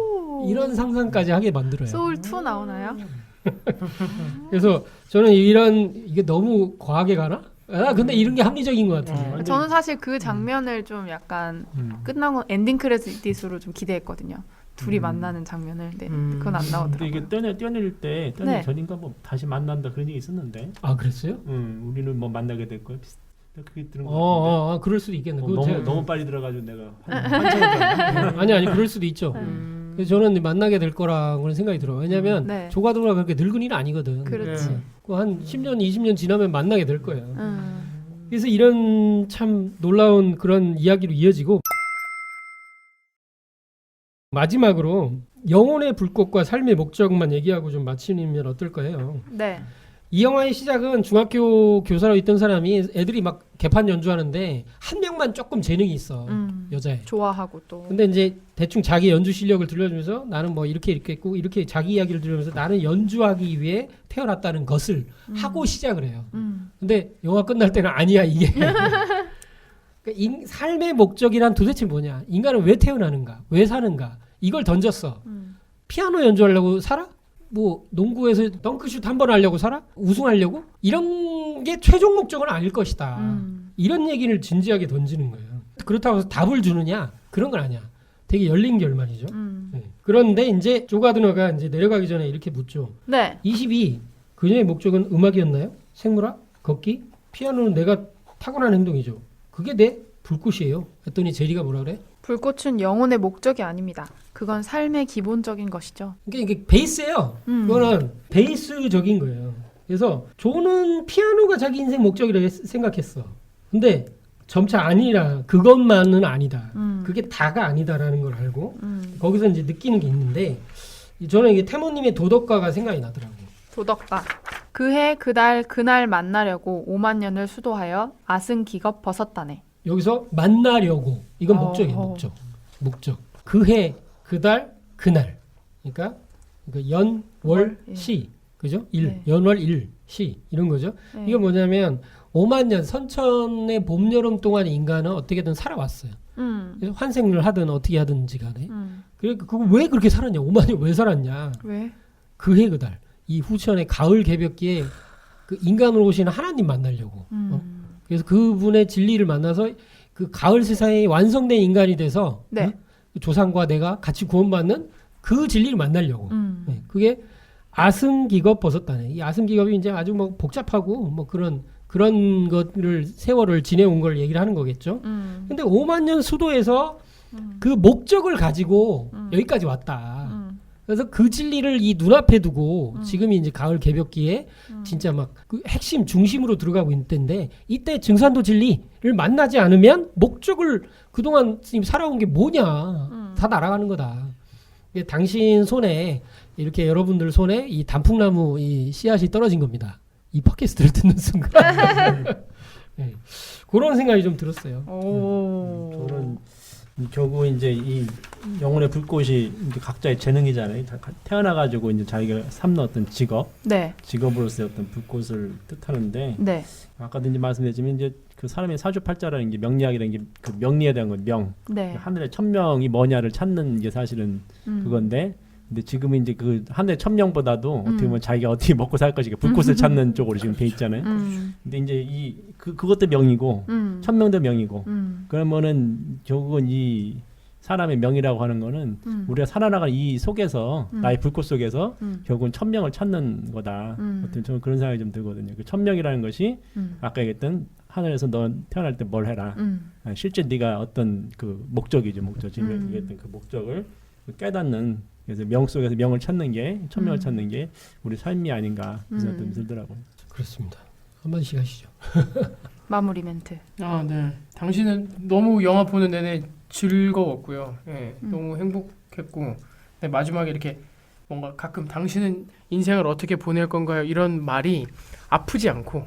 이런 상상까지 하게 만들어요.
소울 2 나오나요?
그래서 저는 이게 너무 과하게 가나? 근데 이런 게 합리적인 것 같아요.
저는 사실 그 장면을 좀 약간 끝나고 엔딩 크레딧으로 좀 기대했거든요. 둘이 만나는 장면을. 네. 그건 안
근데
나오더라고요.
이게 뛰어낼 때
네.
전인가 뭐 다시 만난다 그런 얘기 있었는데.
아 그랬어요?
우리는 뭐 만나게 될 거야. 그게 들은 거 같은데.
그럴 수도 있겠네. 그거 제가
너무 빨리 들어가지고 내가
아니 그럴 수도 있죠. 그래서 저는 만나게 될 거라고는 생각이 들어요. 왜냐면
네.
조가도가 그렇게 늙은이는 아니거든.
그렇지.
한 10년, 20년 지나면 만나게 될 거예요. 그래서 이런 참 놀라운 그런 이야기로 이어지고 마지막으로 영혼의 불꽃과 삶의 목적만 얘기하고 좀 마치면 어떨까요?
네.
이 영화의 시작은 중학교 교사로 있던 사람이 애들이 막 개판 연주하는데 한 명만 조금 재능이 있어. 여자애.
좋아하고 또.
근데 이제 대충 자기 연주 실력을 들려주면서 나는 뭐 이렇게 했고 이렇게 자기 이야기를 들으면서 나는 연주하기 위해 태어났다는 것을 하고 시작을 해요. 근데 영화 끝날 때는 아니야 이게. 그러니까 삶의 목적이란 도대체 뭐냐? 인간은 왜 태어나는가? 왜 사는가? 이걸 던졌어. 피아노 연주하려고 살아? 뭐 농구에서 덩크슛 한 번 하려고 살아? 우승하려고? 이런 게 최종 목적은 아닐 것이다. 이런 얘기를 진지하게 던지는 거예요. 그렇다고 해서 답을 주느냐? 그런 건 아니야. 되게 열린 결말이죠. 네. 그런데 이제 조가드너가 이제 내려가기 전에 이렇게 묻죠.
네.
22. 그녀의 목적은 음악이었나요? 생물학? 걷기? 피아노는 내가 타고난 행동이죠. 그게 내 불꽃이에요. 했더니 제리가 뭐라 그래?
불꽃은 영혼의 목적이 아닙니다. 그건 삶의 기본적인 것이죠.
그러니까 이게 베이스예요. 그거는 베이스적인 거예요. 그래서 조는 피아노가 자기 인생 목적이라고 생각했어. 근데 점차 아니라 그것만은 아니다. 그게 다가 아니다라는 걸 알고 거기서 이제 느끼는 게 있는데 저는 이게 태모님의 도덕가가 생각이 나더라고요.
도덕가. 그해 그달 그날 만나려고 5만 년을 수도하여 아승기겁 벗었다네.
여기서 만나려고 이건 목적이에요. 목적. 그해 그달 그날. 그러니까 연, 월, 시. 그죠? 일.
네.
연월, 일, 시. 이런 거죠.
네.
이거 뭐냐면 5만 년 선천의 봄, 여름 동안 인간은 어떻게든 살아왔어요. 그래서 환생을 하든 어떻게 하든지 간에. 그러니까 그거 왜 그렇게 살았냐? 5만 년 왜 살았냐?
왜?
그해 그달. 이 후천의 가을 개벽기에 그 인간으로 오신 하나님 만나려고. 그래서 그분의 진리를 만나서 그 가을 세상에 완성된 인간이 돼서
네.
조상과 내가 같이 구원받는 그 진리를 만나려고. 네, 그게 아승기겁 벗었다네. 이 아승기겁이 이제 아주 뭐 복잡하고 뭐 그런 것을 세월을 지내온 걸 얘기를 하는 거겠죠. 근데 5만 년 수도에서 그 목적을 가지고 여기까지 왔다. 그래서 그 진리를 이 눈앞에 두고 지금이 이제 가을 개벽기에 진짜 막 그 핵심 중심으로 들어가고 있는 때인데 이때 증산도 진리를 만나지 않으면 목적을 그동안 지금 살아온 게 뭐냐 다 날아가는 거다. 당신 손에 이렇게 여러분들 손에 이 단풍나무 이 씨앗이 떨어진 겁니다. 이 팟캐스트를 듣는 순간 네. 그런 생각이 좀 들었어요.
저는 결국 이제 이 영혼의 불꽃이 이제 각자의 재능이잖아요. 태어나가지고 이제 자기가 삼는 어떤
네.
직업으로서의 어떤 불꽃을 뜻하는데
네.
아까도 이제 말씀드렸지만 이제 그 사람의 사주팔자라는 게 명리학이라는 게 그 명리에 대한 건 명.
네.
하늘의 천명이 뭐냐를 찾는 게 사실은 그건데 근데 지금은 이제 그 한 해 1,000명보다도 어떻게 보면 자기가 어떻게 먹고 살 것인가 불꽃을 찾는 쪽으로 지금 돼 있잖아요. 근데 이제 그것도 명이고 1,000명도 명이고 그러면은 결국은 이 사람의 명이라고 하는 거는 우리가 살아나가는 이 속에서 나의 불꽃 속에서 결국은 1,000명을 찾는 거다. 어떤 저는 그런 생각이 좀 들거든요. 그 1,000명이라는 것이 아까 얘기했던 하늘에서 너 태어날 때 뭘 해라. 실제 네가 어떤 그 목적이죠. 목적. 지금 얘기했던 그 목적을 깨닫는 그래서 명 속에서 명을 찾는 게 1,000명을 찾는 게 우리 삶이 아닌가 그런 생각이 들더라고요.
그렇습니다. 한마디씩 하시죠.
마무리 멘트.
네. 당신은 너무 영화 보는 내내 즐거웠고요. 예, 너무 행복했고 네, 마지막에 이렇게 뭔가 가끔 당신은 인생을 어떻게 보낼 건가요? 이런 말이 아프지 않고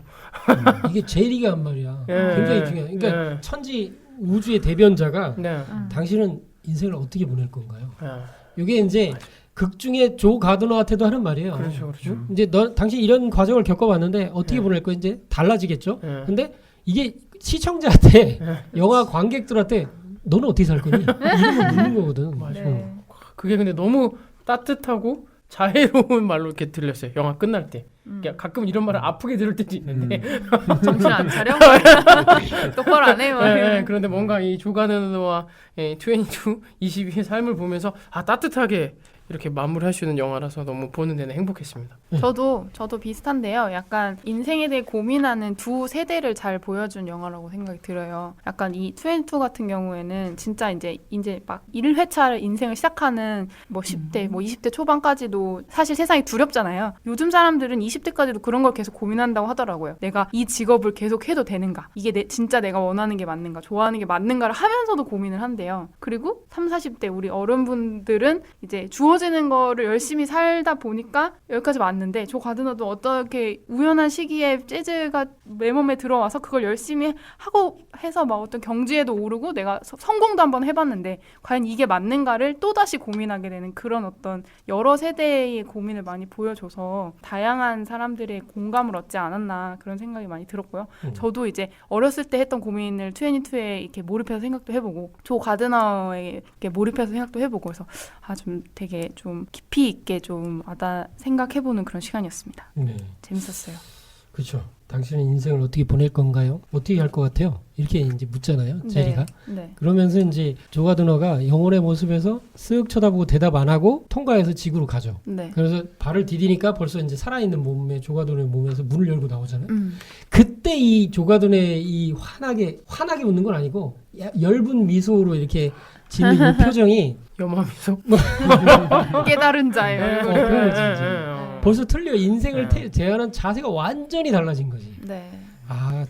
이게 제리가 한 말이야.
예,
굉장히 중요해. 그러니까
예.
천지 우주의 대변자가
네.
당신은 인생을 어떻게 보낼 건가요?
예.
이게 이제 극 중에 조 가드너한테도 하는 말이에요.
그렇죠.
이제 당신 이런 과정을 겪어봤는데 어떻게
예.
보낼 거 이제 달라지겠죠.
예.
근데 이게 시청자한테
예.
영화 관객들한테 너는 어떻게 살 거니? 이런 묻는 거거든.
맞아요.
네.
그게 근데 너무 따뜻하고 자애로운 말로 이렇게 들렸어요. 영화 끝날 때. 그러니까 가끔 이런 말을 아프게 들을 때도 있는데
정신 안 차려? 똑바로 안 해? 막
네, 그런데 뭔가 이 조가드너와 22의 삶을 보면서 따뜻하게 이렇게 마무리할 수 있는 영화라서 너무 보는 데는 행복했습니다.
저도 비슷한데요. 약간 인생에 대해 고민하는 두 세대를 잘 보여준 영화라고 생각이 들어요. 약간 이 22 같은 경우에는 진짜 이제 막 1회차를 인생을 시작하는 뭐 10대, 뭐 20대 초반까지도 사실 세상이 두렵잖아요. 요즘 사람들은 20대까지도 그런 걸 계속 고민한다고 하더라고요. 내가 이 직업을 계속 해도 되는가? 이게 진짜 내가 원하는 게 맞는가? 좋아하는 게 맞는가를 하면서도 고민을 한대요. 그리고 30, 40대 우리 어른분들은 이제 주어지는 거를 열심히 살다 보니까 여기까지 왔는데 조 가드너도 어떻게 우연한 시기에 재즈가 내 몸에 들어와서 그걸 열심히 하고 해서 막 어떤 경지에도 오르고 내가 성공도 한번 해봤는데 과연 이게 맞는가를 또다시 고민하게 되는 그런 어떤 여러 세대의 고민을 많이 보여줘서 다양한 사람들의 공감을 얻지 않았나 그런 생각이 많이 들었고요. 저도 이제 어렸을 때 했던 고민을 22에 이렇게 몰입해서 생각도 해보고 조 가드너에 이렇게 몰입해서 생각도 해보고 그래서 좀 되게 좀 깊이 있게 좀 생각해보는 그런 시간이었습니다.
네.
재밌었어요.
그렇죠. 당신은 인생을 어떻게 보낼 건가요? 어떻게 할 것 같아요? 이렇게 이제 묻잖아요. 제리가.
네.
그러면서 이제 조 가드너가 영혼의 모습에서 쓱 쳐다보고 대답 안 하고 통과해서 지구로 가죠.
네.
그래서 발을 디디니까 벌써 이제 살아있는 몸에 조 가드너의 몸에서 문을 열고 나오잖아요. 그때 이 조 가드너의 이 환하게 웃는 건 아니고 엷은 미소로 이렇게 짓는 이 표정이
염화미소.
깨달은 자의 얼굴.
그런 거지 이제. 벌써 틀려. 인생을 대하는 자세가 완전히 달라진 거지.
네.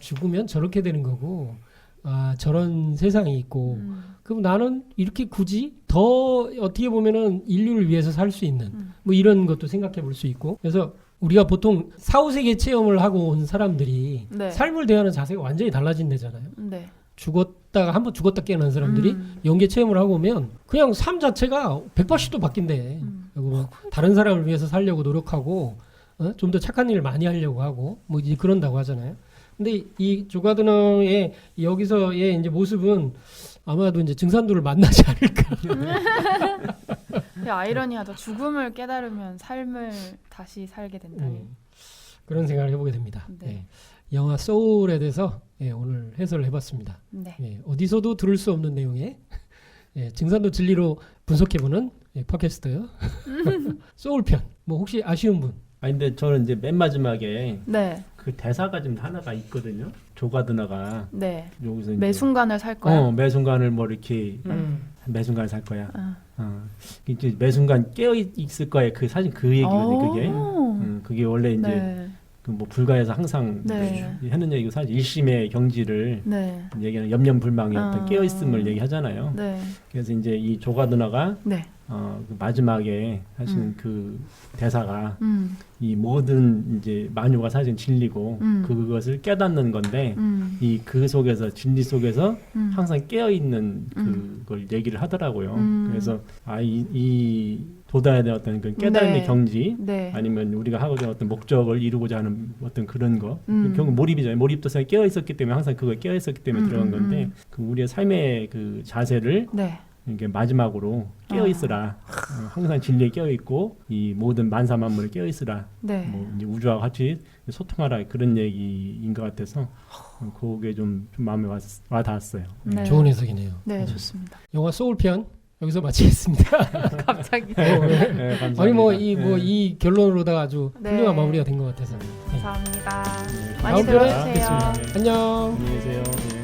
죽으면 저렇게 되는 거고 저런 세상이 있고 그럼 나는 이렇게 굳이 더 어떻게 보면은 인류를 위해서 살 수 있는 뭐 이런 것도 생각해 볼 수 있고 그래서 우리가 보통 사후세계 체험을 하고 온 사람들이
네.
삶을 대하는 자세가 완전히 달라진다잖아요.
네.
한번 죽었다 깨어난 사람들이 영계 체험을 하고 오면 그냥 삶 자체가 180도 바뀐대. 그리고 뭐 다른 사람을 위해서 살려고 노력하고 좀 더 착한 일을 많이 하려고 하고 뭐 이제 그런다고 하잖아요. 근데 이 조 가드너의 여기서의 이제 모습은 아마도 이제 증산도를 만나지 않을까.
아이러니하다. 죽음을 깨달으면 삶을 다시 살게 된다니.
그런 생각을 해보게 됩니다.
네.
네. 영화 소울에 대해서 오늘 해설을 해봤습니다.
네.
어디서도 들을 수 없는 내용의 증산도 진리로 분석해보는 팟캐스트 소울편. 뭐 혹시 아쉬운 분?
근데 저는 이제 맨 마지막에
네.
그 대사가 좀 하나가 있거든요. 조 가드너가
네.
여기서
매 순간을 살 거야.
매 순간을 뭐 이렇게 매 순간 살 거야. 이제 매 순간 깨어 있을 거야. 그 사실 그 얘기거든요. 그게 그게 원래 이제
네.
그 뭐 불가에서 항상
네.
하는 얘기고 사실 일심의 경지를
네.
얘기하는 염려불망의 어떤 깨어 있음을 얘기하잖아요.
네.
그래서 이제 이 조 가드너가
네.
그 마지막에 하시는 그 대사가
음.
이 모든 이제 만유가 사실 진리고 그것을 깨닫는 건데 이 그 속에서 진리 속에서 항상 깨어 있는 그걸 얘기를 하더라고요. 그래서 이 도달에 대한 어떤 그 깨달음의
네.
경지
네.
아니면 우리가 하고자 하는 어떤 목적을 이루고자 하는 어떤 그런 거 결국 몰입이잖아요. 몰입도 사실 깨어 있었기 때문에 항상 그거에 깨어 있었기 때문에 들어간 건데 그 우리의 삶의 그 자세를
네.
이게 마지막으로 깨어 있으라. 항상 진리에 깨어 있고 이 모든 만사 만물에 깨어 있으라.
네.
뭐 이제 우주와 같이 소통하라 그런 얘기인 것 같아서 그게 좀 마음에 와 닿았어요.
네.
좋은 해석이네요.
네, 좋습니다.
영화 소울편 여기서 마치겠습니다.
갑자기.
네, 감사합니다.
아니 뭐 이 결론으로다가 아주
네.
훌륭한 마무리가 된 것 같아서.
감사합니다.
네,
많이
다음 편에
들어주세요.
뵙겠습니다. 안녕.
안녕히 계세요. 네.